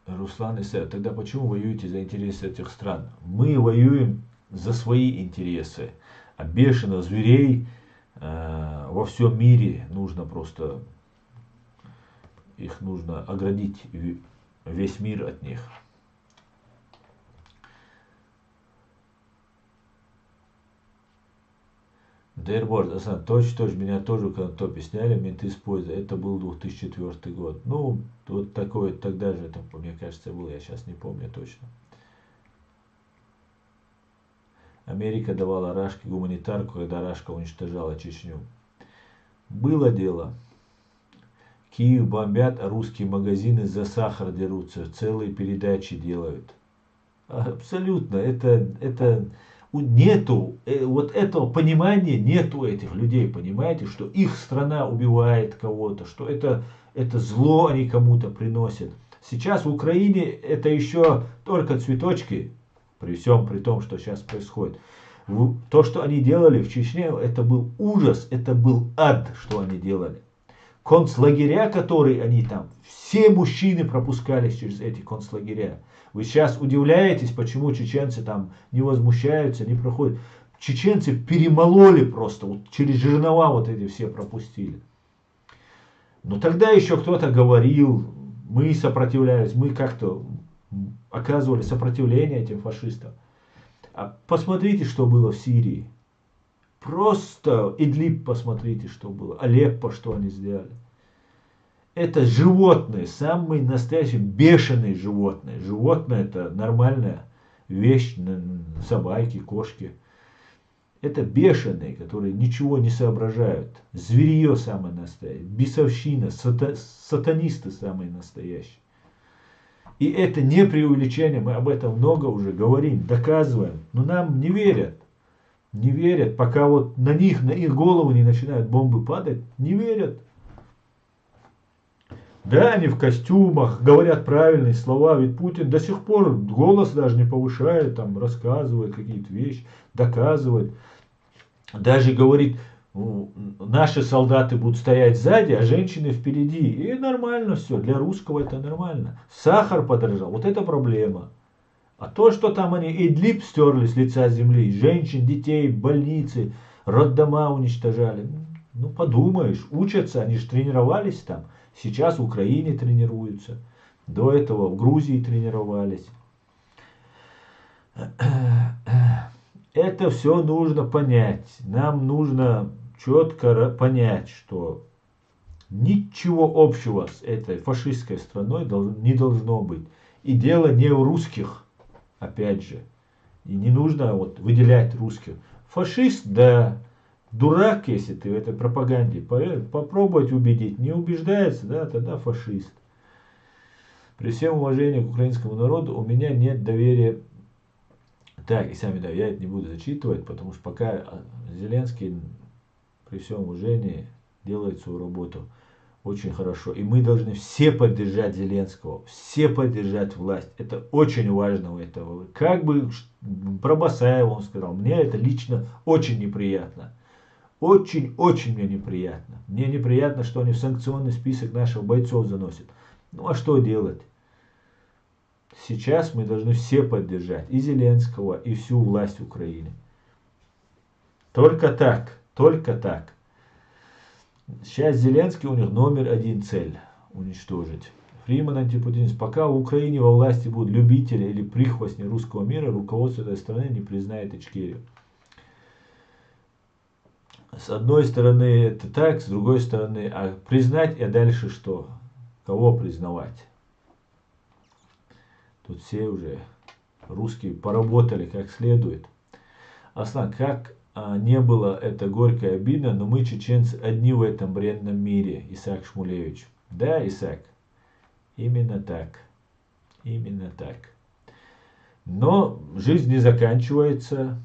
Руслан Исаев, тогда почему воюете за интересы этих стран? Мы воюем за свои интересы. А бешеных зверей во всем мире нужно просто, их нужно оградить, весь мир от них. Дейрборд, точно, меня тоже в топе сняли, менты с поезда. Это был 2004 год. Ну, вот такое, тогда же, это, мне кажется, было, я сейчас не помню точно. Америка давала Рашке гуманитарку, когда Рашка уничтожала Чечню. Было дело. Киев бомбят, а русские магазины за сахар дерутся, целые передачи делают. Абсолютно, это нету, вот этого понимания нету этих людей, понимаете, что их страна убивает кого-то, что это зло они кому-то приносят. Сейчас в Украине это еще только цветочки, при том, что сейчас происходит. То, что они делали в Чечне, это был ужас, это был ад, что они делали. Концлагеря, которые они там, все мужчины пропускались через эти концлагеря. Вы сейчас удивляетесь, почему чеченцы там не возмущаются, не проходят. Чеченцы перемололи просто, вот через жернова вот эти все пропустили. Но тогда еще кто-то говорил, мы сопротивлялись, мы как-то оказывали сопротивление этим фашистам. А посмотрите, что было в Сирии. Просто Идлиб, посмотрите, что было. Алеппо, что они сделали. Это животные, самые настоящие бешеные животные. Животные это нормальная вещь, собаки, кошки. Это бешеные, которые ничего не соображают. Зверье самое настоящее, бесовщина, сатанисты самые настоящие. И это не преувеличение, мы об этом много уже говорим, доказываем. Но нам не верят. Не верят, пока вот на их голову не начинают бомбы падать, не верят. Да, они в костюмах, говорят правильные слова, ведь Путин до сих пор голос даже не повышает, там рассказывает какие-то вещи, доказывает. Даже говорит, наши солдаты будут стоять сзади, а женщины впереди. И нормально все, для русского это нормально. Сахар подорожал, вот это проблема. А то, что там они Идлиб стерли с лица земли, женщин, детей, больницы, роддома уничтожали. Ну, подумаешь, учатся, они же тренировались там. Сейчас в Украине тренируются. До этого в Грузии тренировались. Это все нужно понять. Нам нужно четко понять, что ничего общего с этой фашистской страной не должно быть. И дело не в русских, опять же. И не нужно вот выделять русских. Фашист, да. Дурак, если ты в этой пропаганде попробовать убедить, не убеждается, да, тогда фашист. При всем уважении к украинскому народу у меня нет доверия. Так, и сами, да, я это не буду зачитывать, потому что пока Зеленский, при всем уважении, делает свою работу очень хорошо. И мы должны все поддержать Зеленского, все поддержать власть. Это очень важно у этого. Как бы про Басаева он сказал, мне это лично очень неприятно. Очень-очень мне неприятно. Мне неприятно, что они в санкционный список наших бойцов заносят. Ну а что делать? Сейчас мы должны все поддержать и Зеленского, и всю власть Украины. Только так, только так. Сейчас Зеленский у них номер один цель уничтожить. Фриман, антипутинец. Пока в Украине во власти будут любители или прихвостни русского мира, руководство этой страны не признает Ичкерию. С одной стороны это так, с другой стороны, а признать, а дальше что? Кого признавать? Тут все уже русские поработали как следует. Аслан, как не было это горькая обидно, но мы, чеченцы, одни в этом бренном мире. Исаак Шмулевич. Да, Исаак, именно так. Именно так. Но жизнь не заканчивается.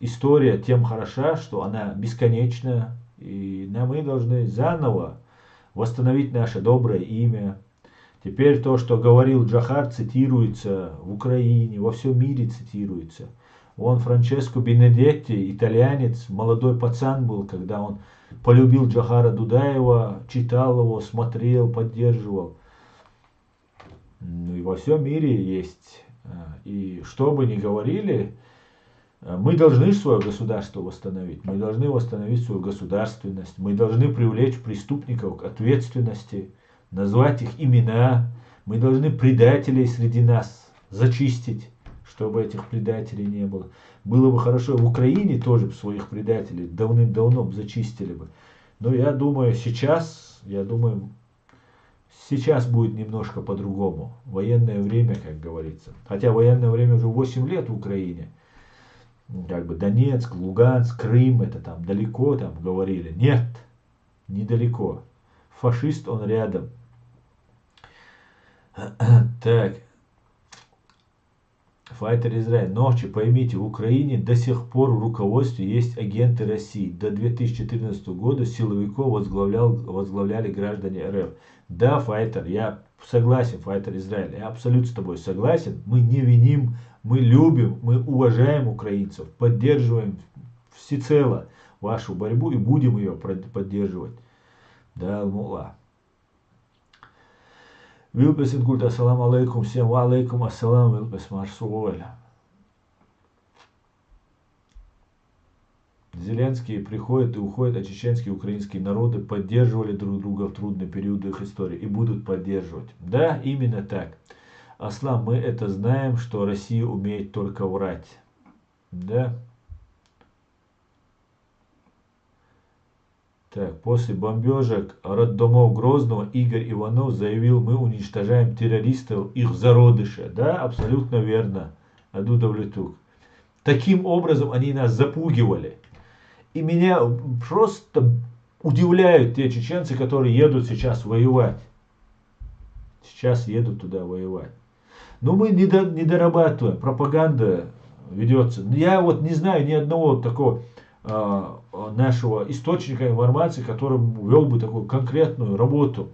История тем хороша, что она бесконечна. И мы должны заново восстановить наше доброе имя. Теперь то, что говорил Джохар, цитируется в Украине, во всем мире цитируется. Вон Франческо Бенедетти, итальянец, молодой пацан был, когда он полюбил Джохара Дудаева, читал его, смотрел, поддерживал. И во всем мире есть. И что бы ни говорили, мы должны свое государство восстановить. Мы должны восстановить свою государственность. Мы должны привлечь преступников к ответственности, назвать их имена. Мы должны предателей среди нас зачистить, чтобы этих предателей не было. Было бы хорошо в Украине тоже своих предателей давным-давно зачистили бы. Но я думаю, сейчас будет немножко по-другому. Военное время, как говорится. Хотя военное время уже 8 лет в Украине. Как бы Донецк, Луганск, Крым, это там далеко, там говорили. Нет, недалеко. Фашист, он рядом. Так. Файтер Израиль. Ночи, поймите, в Украине до сих пор в руководстве есть агенты России. До 2014 года силовиков возглавляли граждане РФ. Да, Файтер, я согласен, Файтер Израиль. Я абсолютно с тобой согласен. Мы не виним, мы любим, мы уважаем украинцев, поддерживаем всецело вашу борьбу и будем ее поддерживать. Да, мула. Вилпес инкульт, ассаламу алейкум, всем ва алейкум ассалам, Вилпес Марсуоль. Зеленские приходят и уходят, а чеченские и украинские народы поддерживали друг друга в трудные периоды их истории и будут поддерживать. Да, именно так. Аслан, мы это знаем, что Россия умеет только врать. Да. Так, после бомбежек роддомов Грозного Игорь Иванов заявил, мы уничтожаем террористов, их зародыша. Да, абсолютно верно. Адудавлетук. Таким образом они нас запугивали. И меня просто удивляют те чеченцы, которые едут сейчас воевать. Сейчас едут туда воевать. Но мы не дорабатываем. Пропаганда ведется. Я вот не знаю ни одного такого нашего источника информации, который вел бы такую конкретную работу.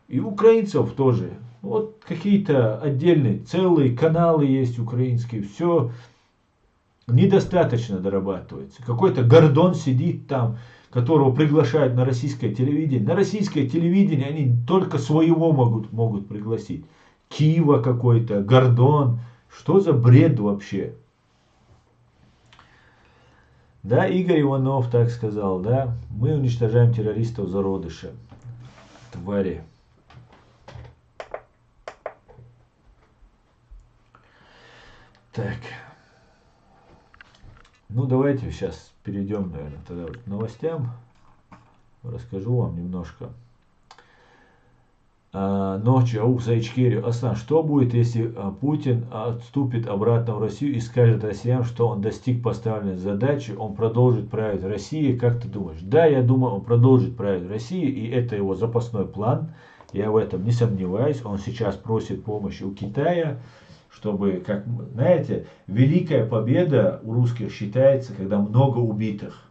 И украинцев тоже. Вот какие-то отдельные, целые каналы есть украинские. Все недостаточно дорабатывается. Какой-то Гордон сидит там, которого приглашают на российское телевидение. На российское телевидение они только своего могут пригласить. Кива какой-то, Гордон. Что за бред вообще? Да, Игорь Иванов так сказал, да. Мы уничтожаем террористов зародыша. Твари. Так. Ну, давайте сейчас перейдем, наверное, тогда к новостям. Расскажу вам немножко. Ночью, за Ичкерию. Аслан, что будет, если Путин отступит обратно в Россию и скажет россиянам, что он достиг поставленной задачи, он продолжит править Россией? Как ты думаешь? Да, я думаю, он продолжит править Россией, и это его запасной план. Я в этом не сомневаюсь. Он сейчас просит помощи у Китая, чтобы, как, знаете, великая победа у русских считается, когда много убитых.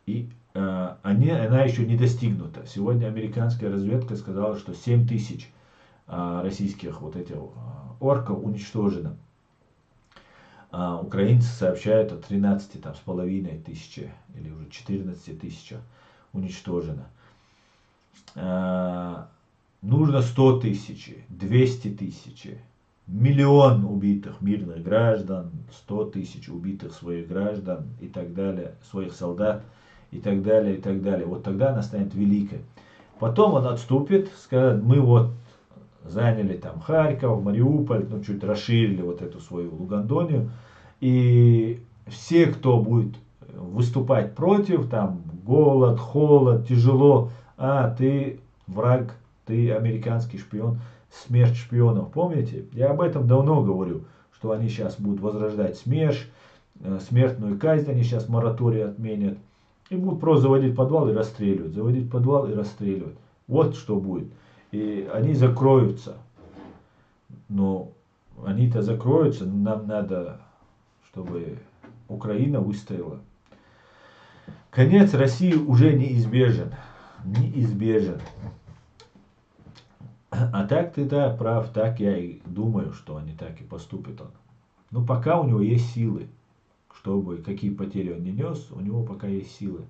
И она еще не достигнута. Сегодня американская разведка сказала, что 7 тысяч российских вот этих орков уничтожено. Украинцы сообщают о 13,5 тысячи или уже 14 тысяч уничтожено. Нужно 100 тысяч, 200 тысяч, миллион убитых мирных граждан, 100 тысяч убитых своих граждан и так далее, своих солдат и так далее, и так далее. Вот тогда она станет великой. Потом он отступит, скажет, мы вот заняли там Харьков, Мариуполь, ну чуть расширили вот эту свою Лугандонию. И все, кто будет выступать против, там голод, холод, тяжело, ты враг, ты американский шпион, смерть шпионов, помните? Я об этом давно говорю, что они сейчас будут возрождать смертную казнь, они сейчас мораторий отменят. И будут просто заводить подвал и расстреливать, заводить подвал и расстреливать. Вот что будет. И они закроются. Но они-то закроются, нам надо, чтобы Украина выстояла. Конец России уже неизбежен. Неизбежен. А так ты, да, прав, так я и думаю, что они так и поступят. Но пока у него есть силы, чтобы какие потери он не нес, у него пока есть силы.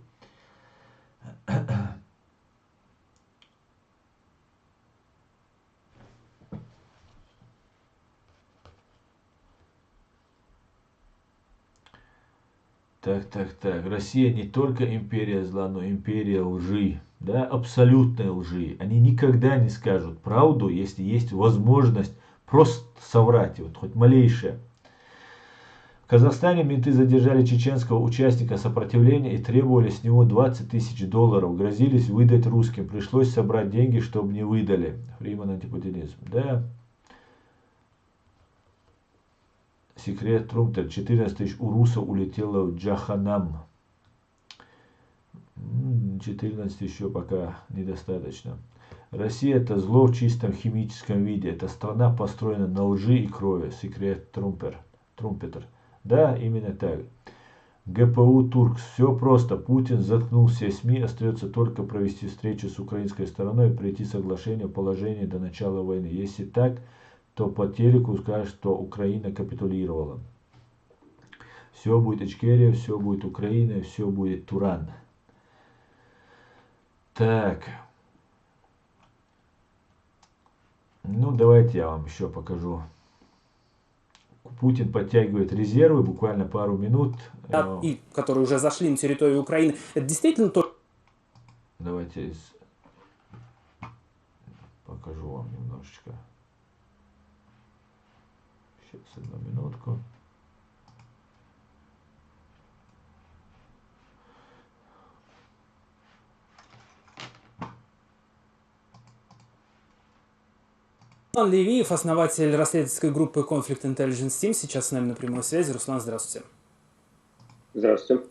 Так. Россия не только империя зла, но империя лжи. Да, абсолютной лжи. Они никогда не скажут правду, если есть возможность просто соврать, вот хоть малейшее. В Казахстане менты задержали чеченского участника сопротивления и требовали с него 20 тысяч долларов. Грозились выдать русским. Пришлось собрать деньги, чтобы не выдали. Фриман антипутинизм. Да. Секрет Трумпель. 14 тысяч урусов улетело в Джаханам. 14 еще пока недостаточно. Россия это зло в чистом химическом виде. Это страна построена на лжи и крови. Секрет Трумпетер. Да, именно так. ГПУ Туркс. Все просто. Путин заткнул все СМИ. Остается только провести встречу с украинской стороной и прийти к соглашению о положении до начала войны. Если так, то по телеку скажут, что Украина капитулировала. Все будет Ичкерия, все будет Украина, все будет Туран. Так. Ну, давайте я вам еще покажу. Путин подтягивает резервы, буквально пару минут. И которые уже зашли на территорию Украины. Это действительно то... Давайте покажу вам немножечко. Сейчас, одну минутку. Руслан Левиев, основатель расследовательской группы Conflict Intelligence Team, сейчас с нами на прямой связи. Руслан, здравствуйте. Здравствуйте.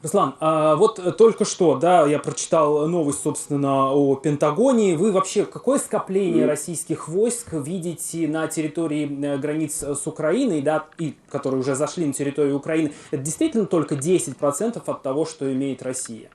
Руслан, вот только что, да, я прочитал новость, собственно, о Пентагоне. Вы вообще какое скопление российских войск видите на территории границ с Украиной, да, и которые уже зашли на территорию Украины? Это действительно только 10% от того, что имеет Россия?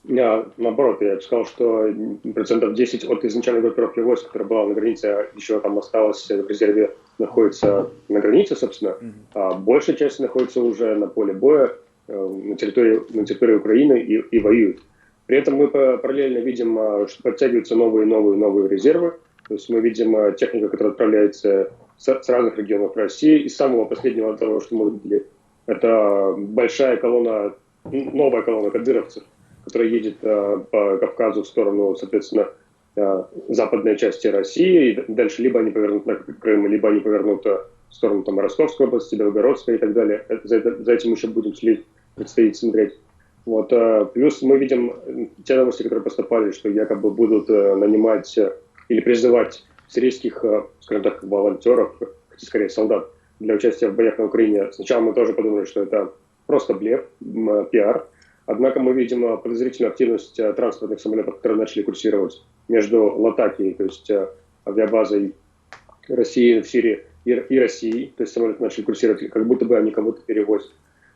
Наоборот, я бы сказал, что 10% от изначальной группировки войск, которая была на границе, еще там осталось в резерве, находится на границе, собственно, а большая часть находится уже на поле боя, на территории Украины и воюют. При этом мы параллельно видим, что подтягиваются новые резервы. То есть мы видим технику, которая отправляется с разных регионов России. Из самого последнего того, что мы видели, это большая колонна, новая колонна кадыровцев, которая едет по Кавказу в сторону, соответственно, западной части России. И дальше либо они повернут на Крым, либо они повернут в сторону там, Ростовской области, Белгородской и так далее. За этим еще будем следить, предстоит смотреть. Вот. Плюс мы видим те новости, которые поступали, что якобы будут нанимать или призывать сирийских, скажем так, волонтеров, скорее солдат, для участия в боях на Украине. Сначала мы тоже подумали, что это просто блеф, пиар. Однако мы видим подозрительную активность транспортных самолетов, которые начали курсировать между Латакией, то есть авиабазой России в Сирии, и Россией. То есть самолеты начали курсировать, как будто бы они кого-то перевозят.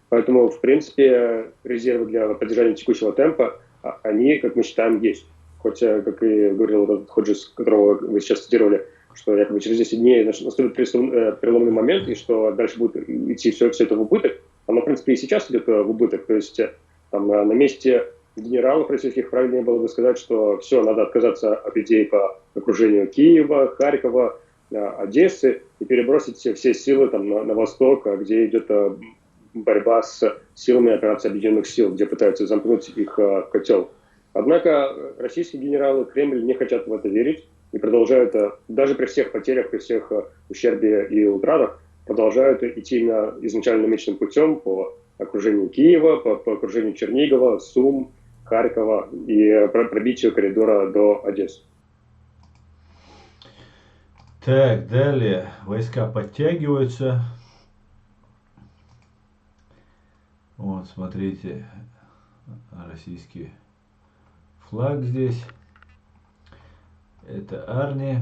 Поэтому, в принципе, резервы для поддержания текущего темпа, они, как мы считаем, есть. Хоть, как и говорил этот Ходжес, которого вы сейчас цитировали, что якобы через 10 дней наступит переломный момент, и что дальше будет идти все это в убыток. Оно, в принципе, и сейчас идет в убыток. То есть там, на месте генералов российских правильнее было бы сказать, что все, надо отказаться от идей по окружению Киева, Харькова, Одессы и перебросить все силы там, на восток, где идет борьба с силами операции Объединенных сил, где пытаются замкнуть их в котел. Однако российские генералы, Кремль не хотят в это верить и продолжают, даже при всех потерях, при всех ущербе и утратах, продолжают идти изначально намеченным путем по окружению Киева, по окружению Чернигова, Сум, Харькова и пробитию коридора до Одессы. Так, далее. Войска подтягиваются. Вот, смотрите, российский флаг здесь. Это Арни.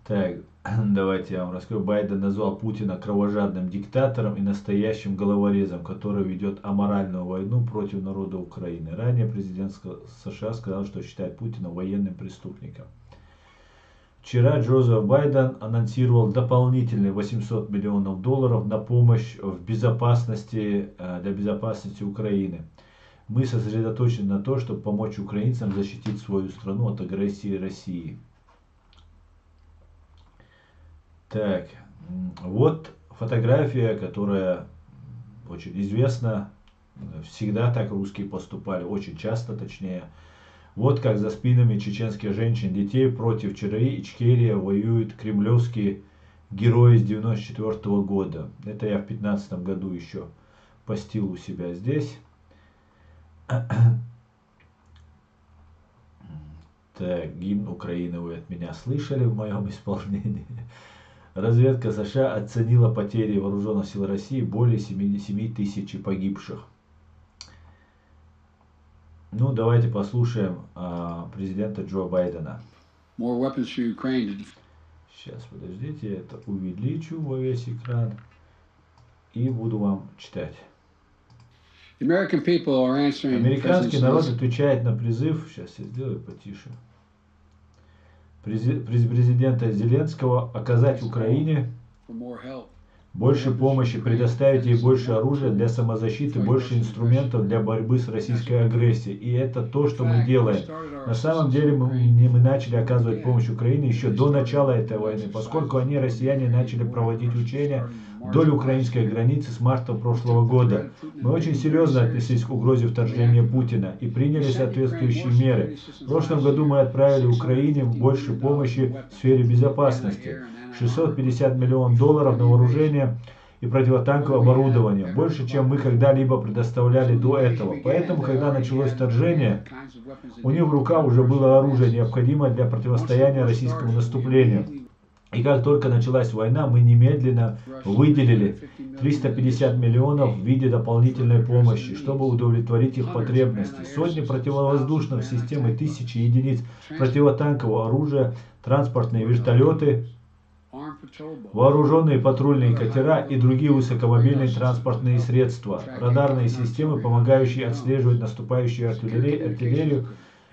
Так, давайте я вам расскажу. Байден назвал Путина кровожадным диктатором и настоящим головорезом, который ведет аморальную войну против народа Украины. Ранее президент США сказал, что считает Путина военным преступником. Вчера Джозеф Байден анонсировал дополнительные $800 миллионов на помощь в безопасности, для безопасности Украины. Мы сосредоточены на том, чтобы помочь украинцам защитить свою страну от агрессии России. Так, вот фотография, которая очень известна. Всегда так русские поступали, очень часто точнее. Вот как за спинами чеченских женщин и детей против ЧРИ и Ичкерия воюют кремлевские герои с 1994 года. Это я в 2015 году еще постил у себя здесь. Так, гимн Украины вы от меня слышали в моем исполнении. Разведка США оценила потери вооруженных сил России более 7 тысяч погибших. Ну, давайте послушаем президента Джо Байдена. Сейчас, подождите, я это увеличу во весь экран и буду вам читать. Американский народ отвечает на призыв, сейчас я сделаю потише, президента Зеленского оказать Украине больше помощи, предоставить ей больше оружия для самозащиты, больше инструментов для борьбы с российской агрессией. И это то, что мы делаем. На самом деле мы начали оказывать помощь Украине еще до начала этой войны, поскольку россияне, начали проводить учения вдоль украинской границы с марта прошлого года. Мы очень серьезно отнеслись к угрозе вторжения Путина и приняли соответствующие меры. В прошлом году мы отправили Украине больше помощи в сфере безопасности. $650 миллионов на вооружение и противотанковое оборудование, больше, чем мы когда-либо предоставляли до этого. Поэтому, когда началось вторжение, у них в руках уже было оружие, необходимое для противостояния российскому наступлению. И как только началась война, мы немедленно выделили 350 миллионов в виде дополнительной помощи, чтобы удовлетворить их потребности. Сотни противовоздушных систем и тысячи единиц противотанкового оружия, транспортные вертолеты, вооруженные патрульные катера и другие высокомобильные транспортные средства, радарные системы, помогающие отслеживать наступающую артиллерию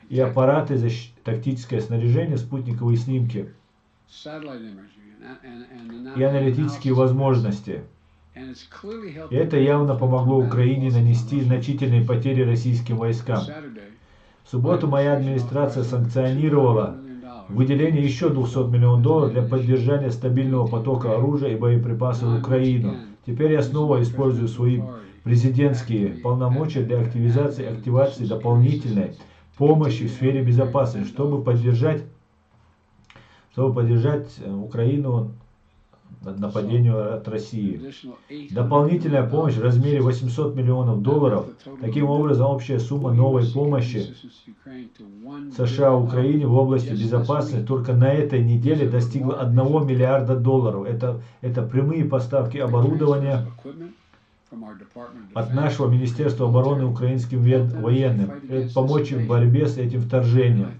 и аппараты, тактическое снаряжение, спутниковые снимки и аналитические возможности. И это явно помогло Украине нанести значительные потери российским войскам. В субботу моя администрация санкционировала выделение еще $200 миллионов для поддержания стабильного потока оружия и боеприпасов в Украину. Теперь я снова использую свои президентские полномочия для активации дополнительной помощи в сфере безопасности, чтобы поддержать Украину от нападения от России. Дополнительная помощь в размере $800 миллионов. Таким образом, общая сумма новой помощи США Украине в области безопасности только на этой неделе достигла $1 миллиарда. Это прямые поставки оборудования, от нашего Министерства обороны украинским военным. Это помочь им в борьбе с этим вторжением.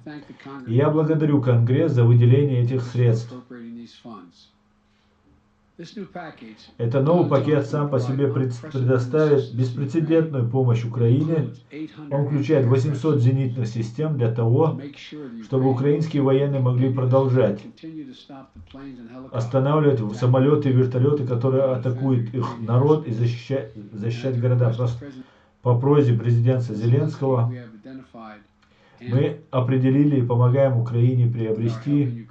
И я благодарю Конгресс за выделение этих средств. Это новый пакет сам по себе предоставит беспрецедентную помощь Украине. Он включает 800 зенитных систем для того, чтобы украинские военные могли продолжать останавливать самолеты и вертолеты, которые атакуют их народ, и защищать города. По просьбе президента Зеленского мы определили и помогаем Украине приобрести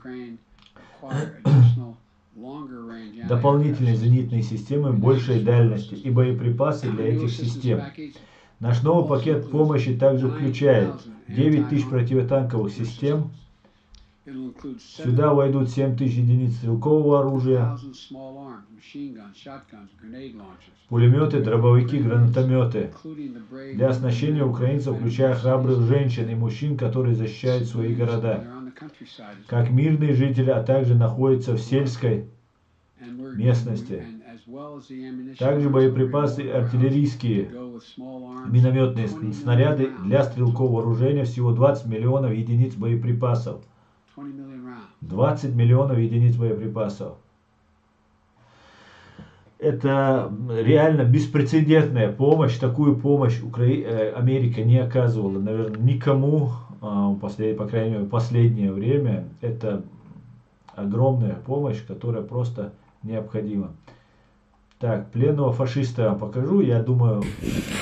дополнительные зенитные системы большей дальности и боеприпасы для этих систем. Наш новый пакет помощи также включает 9 тысяч противотанковых систем. Сюда войдут 7 тысяч единиц стрелкового оружия, пулеметы, дробовики, гранатометы для оснащения украинцев, включая храбрых женщин и мужчин, которые защищают свои города, как мирные жители, а также находятся в сельской местности. Также боеприпасы артиллерийские, минометные снаряды для стрелкового вооружения, всего 20 миллионов единиц боеприпасов. 20 миллионов единиц боеприпасов. Это реально беспрецедентная помощь. Такую помощь Америка не оказывала, наверное, никому, по крайней мере, в последнее время. Это огромная помощь, которая просто необходима. Так, пленного фашиста я вам покажу. Я думаю,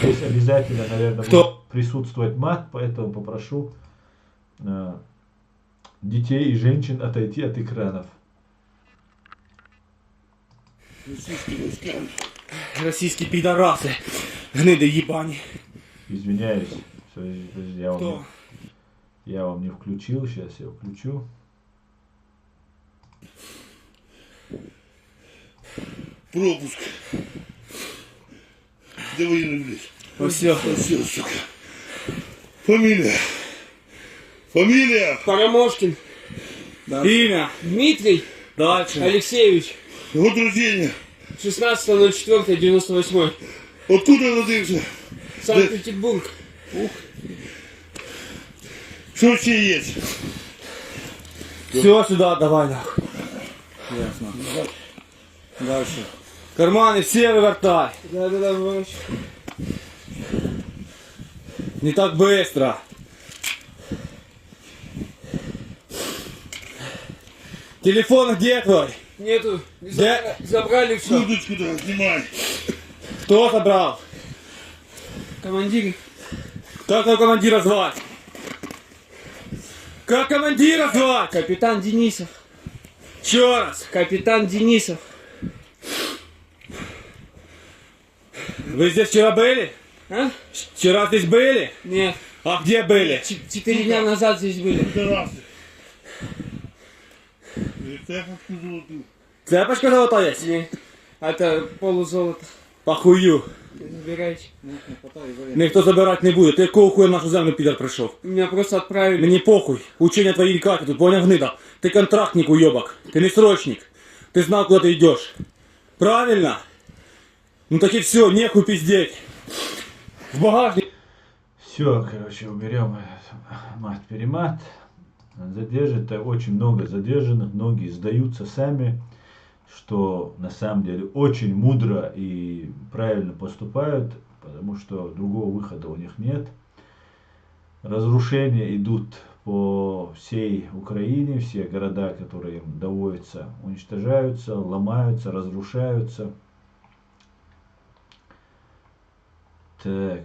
здесь обязательно, наверное, будет присутствовать мат, поэтому попрошу детей и женщин отойти от экранов. Российские пидорасы. Гниды ебани. Извиняюсь. Я вам не включил. Сейчас я включу. Пропуск. Где военный, блядь? Все, сука. Фамилия. Фамилия. Парамошкин. Да. Имя. Дмитрий. Дальше. Алексеевич. Год рождения. 16.04.98. Откуда родился? Санкт-Петербург. Что вообще есть? Все сюда давай нахуй. Ясно. Дальше. Карманы все вывертай. Да. Не так быстро. Телефон где твой? Нету. Забрали все. Курточку-то снимай. Кто забрал? Командир. Как твоего командира звать? Как командира звать? Капитан Денисов. Еще раз. Капитан Денисов. Вы здесь вчера были? А? Вчера здесь были? Нет. А где были? 4 дня назад здесь были. Пидорасы. Цепочку золотую. Цепочка золотая есть? Нет. Это полузолото. Похую. Забирайте. Никто забирать не будет. Ты какого хуя в нашу землю, пидор, пришел? Меня просто отправили. Мне похуй. Учения твои не катят. Тут понял, гнида? Ты контрактник, уебок. Ты не срочник. Ты знал, куда ты идешь. Правильно? Ну так и все, нехуй пиздеть. В багажник. Все, короче, уберем мат-перемат. Задержит очень много задержанных, многие сдаются сами, что на самом деле очень мудро и правильно поступают, потому что другого выхода у них нет. Разрушения идут по всей Украине, все города, которые им доводятся, уничтожаются, ломаются, разрушаются. Так.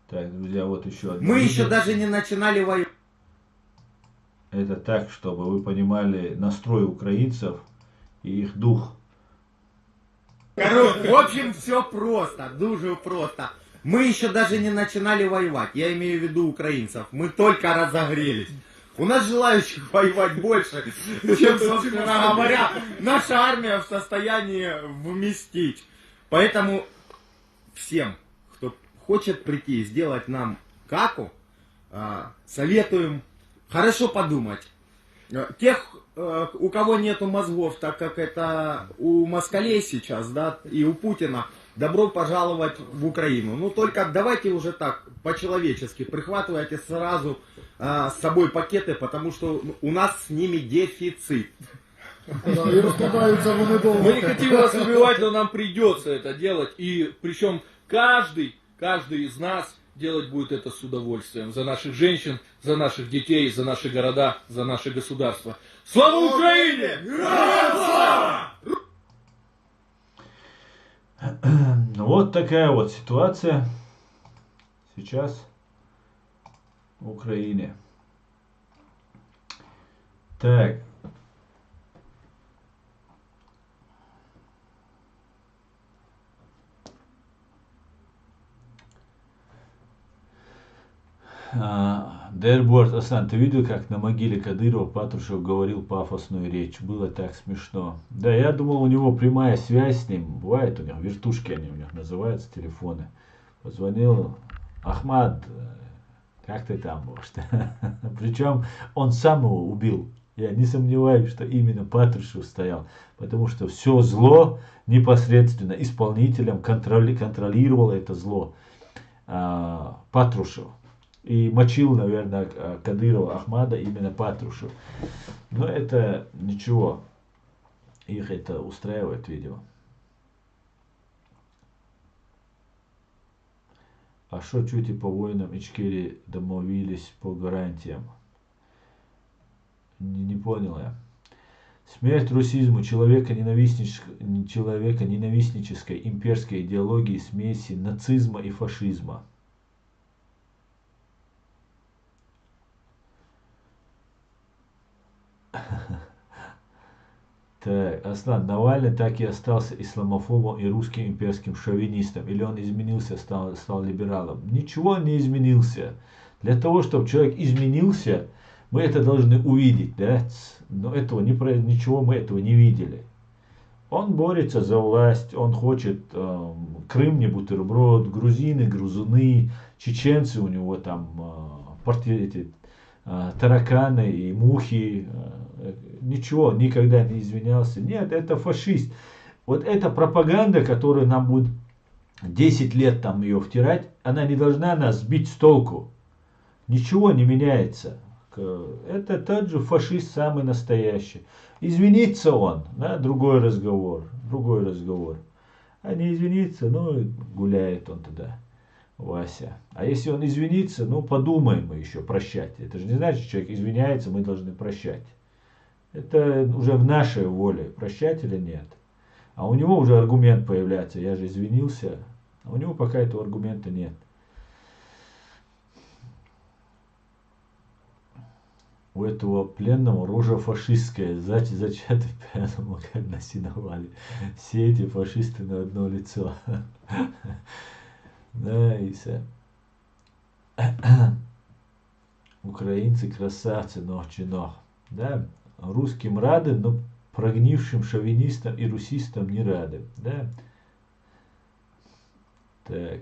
Так, друзья, вот еще одно. Мы еще даже не начинали воевать. Это так, чтобы вы понимали настрой украинцев и их дух. Короче, в общем, все просто, дуже просто. Мы еще даже не начинали воевать, я имею в виду украинцев. Мы только разогрелись. У нас желающих воевать больше, чем, собственно говоря, наша армия в состоянии вместить. Поэтому всем, кто хочет прийти и сделать нам каку, советуем хорошо подумать. Тех, у кого нету мозгов, так как это у москалей сейчас, да, и у Путина, добро пожаловать в Украину. Ну только давайте уже так, по-человечески, прихватывайте сразу с собой пакеты, потому что у нас с ними дефицит. Мы не хотим вас убивать, но нам придется это делать. И причем каждый из нас делать будет это с удовольствием. За наших женщин, за наших детей, за наши города, за наше государство. Слава Украине! Вот такая вот ситуация сейчас в Украине. Так. Дерборд, Асан, ты видел, как на могиле Кадырова Патрушев говорил пафосную речь? Было так смешно. Да, я думал, у него прямая связь с ним. Бывает у него, вертушки они у них называются, телефоны. Позвонил: Ахмад, как ты там, может? Причем он сам его убил. Я не сомневаюсь, что именно Патрушев стоял. Потому что все зло непосредственно исполнителем контролировал это зло Патрушев. И мочил, наверное, Кадырова Ахмада именно Патрушев. Но это ничего. Их это устраивает, видимо. А что чути по воинам Ичкерии домовились по гарантиям? Не понял я. Смерть русизму, человека-ненавистнической имперской идеологии смеси нацизма и фашизма. Так, Аслан, Навальный так и остался исламофобом и русским имперским шовинистом? Или он изменился, стал либералом? Ничего не изменился. Для того, чтобы человек изменился, мы это должны увидеть, да? Но ничего мы этого не видели. Он борется за власть, он хочет Крым не бутерброд, грузины, грузуны, чеченцы у него там тараканы и мухи. Ничего, никогда не извинялся. Нет, это фашист. Вот эта пропаганда, которую нам будет 10 лет там ее втирать, она не должна нас сбить с толку. Ничего не меняется. Это тот же фашист самый настоящий. Извинится он, да, другой разговор. А не извинится, ну, гуляет он тогда, Вася. А если он извинится, ну, подумаем мы еще прощать. Это же не значит, что человек извиняется, мы должны прощать. Это уже в нашей воле, прощать или нет. А у него уже аргумент появляется, я же извинился. А у него пока этого аргумента нет. У этого пленного рожа фашистская, зачатый пьяному, как на сеновале. Все эти фашисты на одно лицо. Да, и все. Украинцы красавцы, ног. Да, русским рады, но прогнившим шовинистам и русистам не рады. Да. Так.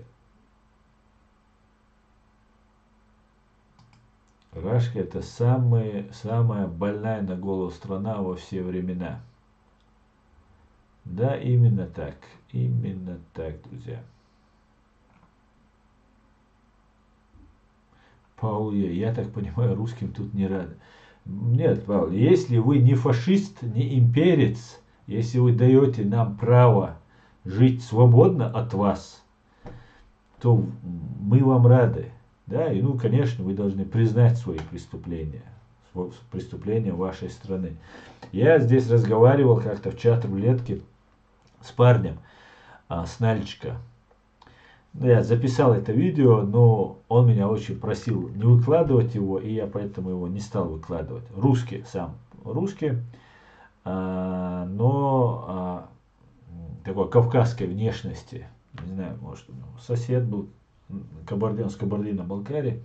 Рашка — это самая больная на голову страна во все времена. Да, именно так, друзья. Паул, я так понимаю, русским тут не рады. Нет, Павел, если вы не фашист, не имперец, если вы даете нам право жить свободно от вас, то мы вам рады. Да, и конечно, вы должны признать свои преступления вашей страны. Я здесь разговаривал как-то в чат-рулетке с парнем с Нальчика. Я записал это видео, но он меня очень просил не выкладывать его, и я поэтому его не стал выкладывать. Русский, но такой кавказской внешности. Не знаю, может, сосед был с Кабардино-Балкарии.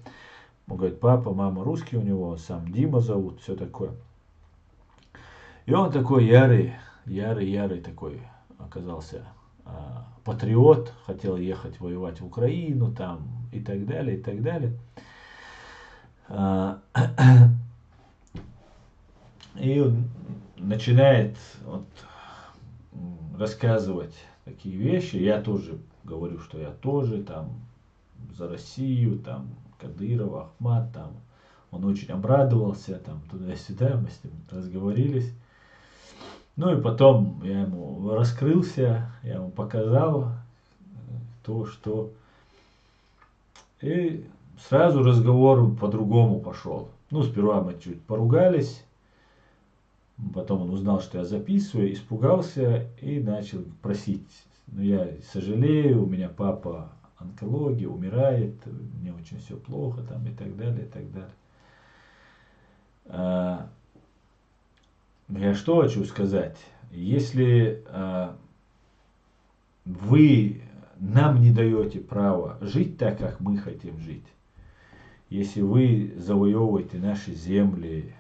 Он говорит, папа, мама русский у него, сам Дима зовут, все такое. И он такой ярый такой оказался патриот, хотел ехать воевать в Украину там, и так далее, и так далее. И он начинает вот рассказывать такие вещи. Я тоже говорю, что я тоже там за Россию, там Кадыров, Ахмат, там. Он очень обрадовался, там туда-сюда, мы с ним разговорились. Ну и потом я ему раскрылся, я ему показал то, что... И сразу разговор по-другому пошел. Ну, сперва мы чуть поругались, потом он узнал, что я записываю, испугался и начал просить. Ну, я сожалею, у меня папа онкология, умирает, мне очень все плохо, там, и так далее, и так далее. Я что хочу сказать? Если вы нам не даете права жить так, как мы хотим жить, если вы завоевываете наши земли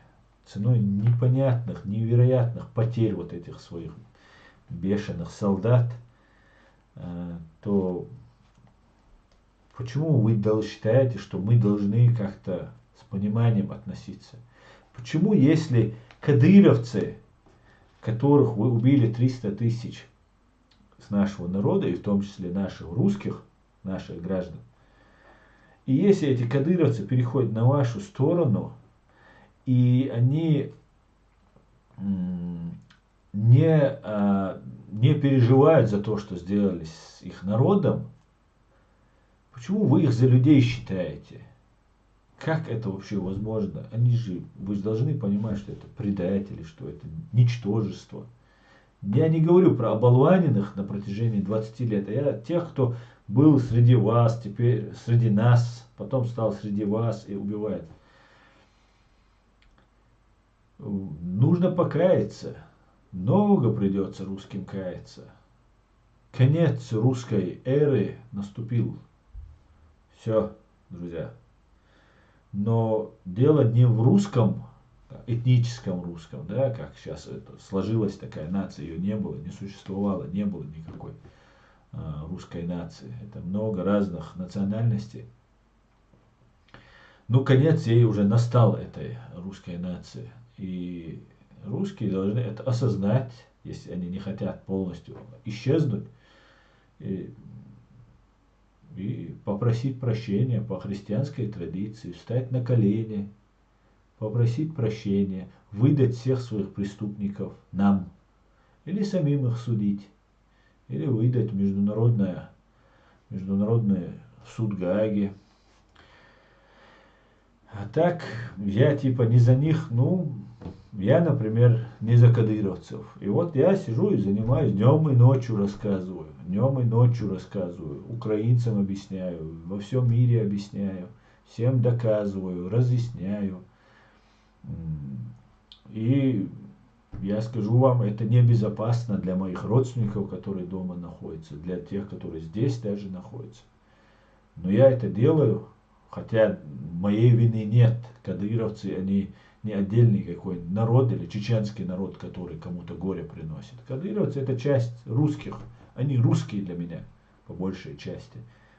ценой непонятных, невероятных потерь вот этих своих бешеных солдат, то почему вы считаете, что мы должны как-то с пониманием относиться? Почему, если кадыровцы, которых вы убили 300 тысяч с нашего народа, и в том числе наших русских, наших граждан, и если эти кадыровцы переходят на вашу сторону, и они не переживают за то, что сделали с их народом, почему вы их за людей считаете? Как это вообще возможно? Вы же должны понимать, что это предатели, что это ничтожество. Я не говорю про оболваненных на протяжении 20 лет, а я тех, кто был среди вас, теперь среди нас, потом стал среди вас и убивает. Нужно покаяться. Много придется русским каяться. Конец русской эры наступил. Все, друзья. Но дело не в русском, этническом русском, да, как сейчас это сложилась такая нация, ее не было, не существовало, не было никакой русской нации. Это много разных национальностей. Ну, конец ей уже настал, этой русской нации. И русские должны это осознать, если они не хотят полностью исчезнуть, и попросить прощения по христианской традиции, встать на колени, попросить прощения, выдать всех своих преступников нам, или самим их судить, или выдать международный суд Гааги. А так, я типа не за них, я, например, не за кадыровцев. И вот я сижу и занимаюсь, днем и ночью рассказываю, украинцам объясняю, во всем мире объясняю, всем доказываю, разъясняю. И я скажу вам, это небезопасно для моих родственников, которые дома находятся, для тех, которые здесь даже находятся. Но я это делаю, хотя моей вины нет. Кадыровцы, они не отдельный какой народ или чеченский народ, который кому-то горе приносит. Кадыровцы это часть русских. Они русские для меня, по большей части.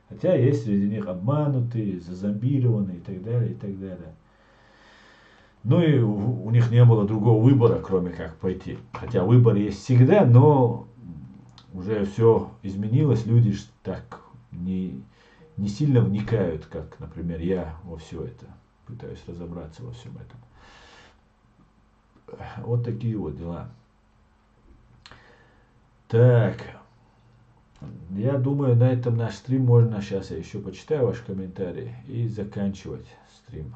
Хотя есть среди них обманутые, зазомбированные и так далее, и так далее. Ну и у них не было другого выбора, кроме как пойти. Хотя выбор есть всегда, но уже все изменилось. Люди же так не сильно вникают, как, например, я во все это. Пытаюсь разобраться во всем этом. Вот такие вот дела. Так. Я думаю, на этом наш стрим можно. Сейчас я еще почитаю ваши комментарии и заканчивать стрим.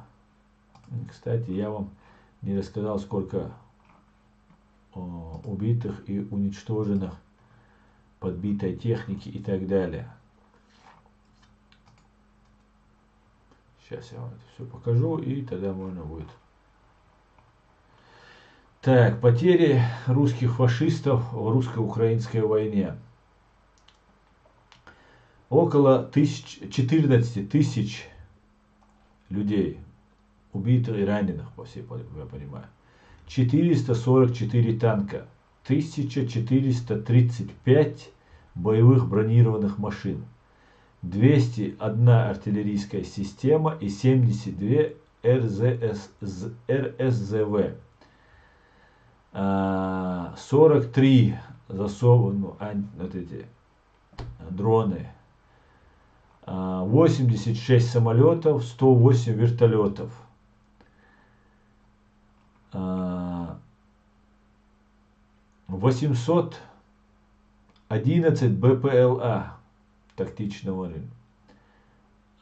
Кстати, я вам не рассказал, сколько убитых и уничтоженных подбитой техники и так далее. Сейчас я вам это все покажу, и тогда можно будет. Так, потери русских фашистов в русско-украинской войне. Около 14 тысяч людей убитых и раненых, по всей, я понимаю. 444 танка, 1435 боевых бронированных машин, 201 артиллерийская система и 72 РСЗВ, 43 вот эти дроны, 86 самолетов, 108 вертолетов, 811 БПЛА тактичного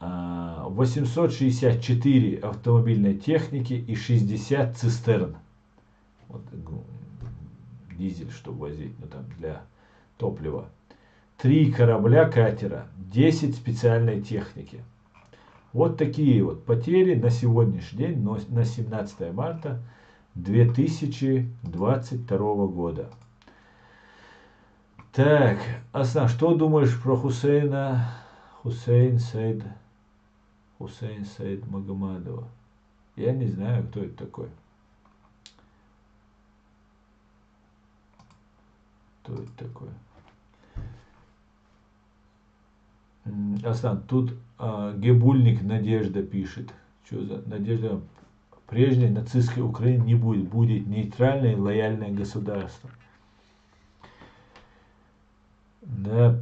уровня, 864 автомобильной техники и 60 цистерн. Вот, дизель, чтобы возить, ну, там, для топлива. 3 корабля-катера, 10 специальной техники. Вот такие вот потери на сегодняшний день, но на 17 марта 2022 года. Так, Асан, что думаешь про Хусейн Саид Магомадова? Я не знаю, кто это такой. Кто это такой? Асан, тут Гебульник Надежда пишет. Что за Надежда? Прежней нацистской Украины не будет. Будет нейтральное и лояльное государство. Да.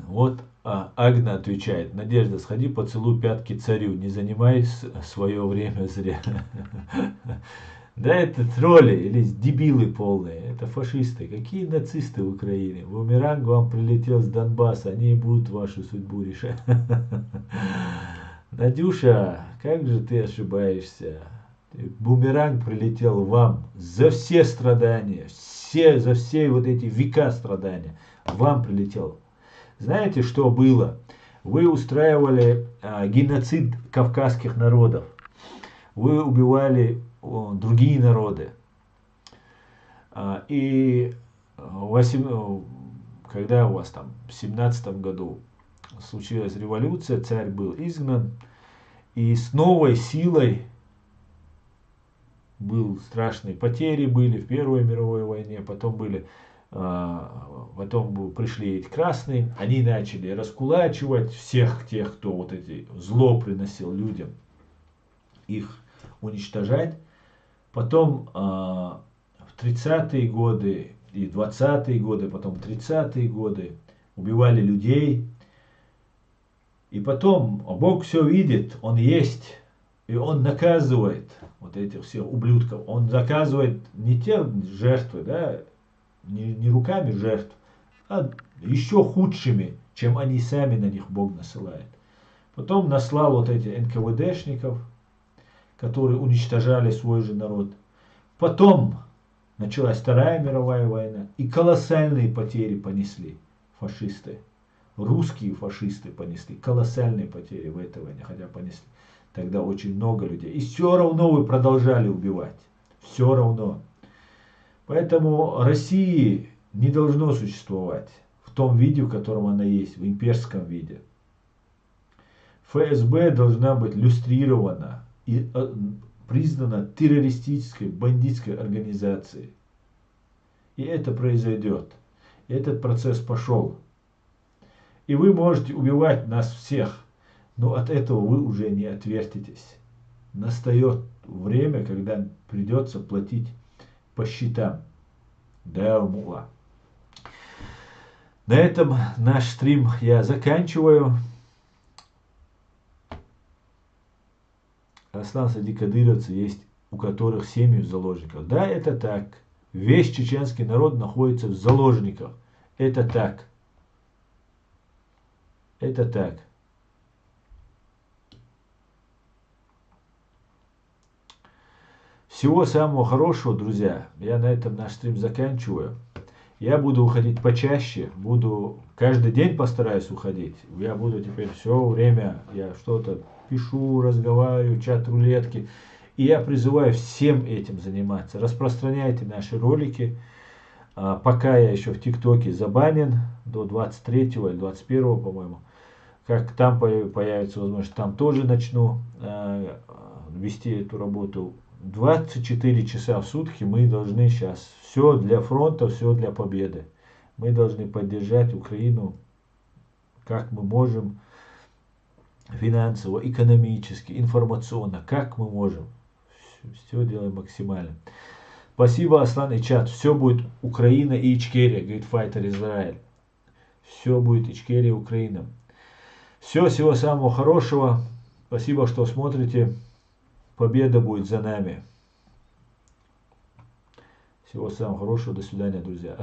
Вот Агна отвечает: Надежда, сходи поцелуй пятки царю, не занимай свое время зря. Да, это тролли или дебилы полные, это фашисты. Какие нацисты в Украине? Бумеранг вам прилетел с Донбасса, они будут вашу судьбу решать. Надюша, как же ты ошибаешься? Бумеранг прилетел вам за все страдания, за все вот эти века страдания. Вам прилетел. Знаете, что было? Вы устраивали геноцид кавказских народов. Вы убивали другие народы. И когда у вас там в 17 году случилась революция, царь был изгнан, и с новой силой страшные потери были в Первой мировой войне, потом пришли эти красные, они начали раскулачивать всех тех, кто вот эти зло приносил людям, их уничтожать. Потом в 30-е годы и 20-е годы, потом 30-е годы убивали людей. И потом Бог все видит, Он есть, и Он наказывает вот этих всех ублюдков. Он наказывает не те жертвы, да, не руками жертв, а еще худшими, чем они сами на них Бог насылает. Потом наслал вот эти НКВДшников, которые уничтожали свой же народ. Потом началась Вторая мировая война, и колоссальные потери понесли фашисты. Русские фашисты понесли колоссальные потери в этой войне, хотя понесли тогда очень много людей. И все равно вы продолжали убивать. Все равно. Поэтому России не должно существовать в том виде, в котором она есть, в имперском виде. ФСБ должна быть люстрирована и признана террористической, бандитской организацией. И это произойдет. Этот процесс пошел. И вы можете убивать нас всех, но от этого вы уже не отвертитесь. Настает время, когда придется платить по счетам. Да, мула. На этом наш стрим я заканчиваю. Остался декадыровцы, есть у которых семьи в заложниках. Да, это так. Весь чеченский народ находится в заложниках. Это так. Это так. Всего самого хорошего, друзья. Я на этом наш стрим заканчиваю. Я буду уходить почаще. Буду каждый день постараюсь уходить. Я буду теперь все время. Я что-то пишу, разговариваю, чат рулетки. И я призываю всем этим заниматься. Распространяйте наши ролики. Пока я еще в ТикТоке забанен. До 23 или 21, по-моему. Как там появится возможность, там тоже начну вести эту работу. 24 часа в сутки мы должны сейчас. Все для фронта, все для победы. Мы должны поддержать Украину, как мы можем, финансово, экономически, информационно, как мы можем. Все делаем максимально. Спасибо, Аслан и чат. Все будет Украина и Ичкерия, говорит Файтер Израиль. Все будет Ичкерия, Украина. Все, всего самого хорошего. Спасибо, что смотрите. Победа будет за нами. Всего самого хорошего. До свидания, друзья.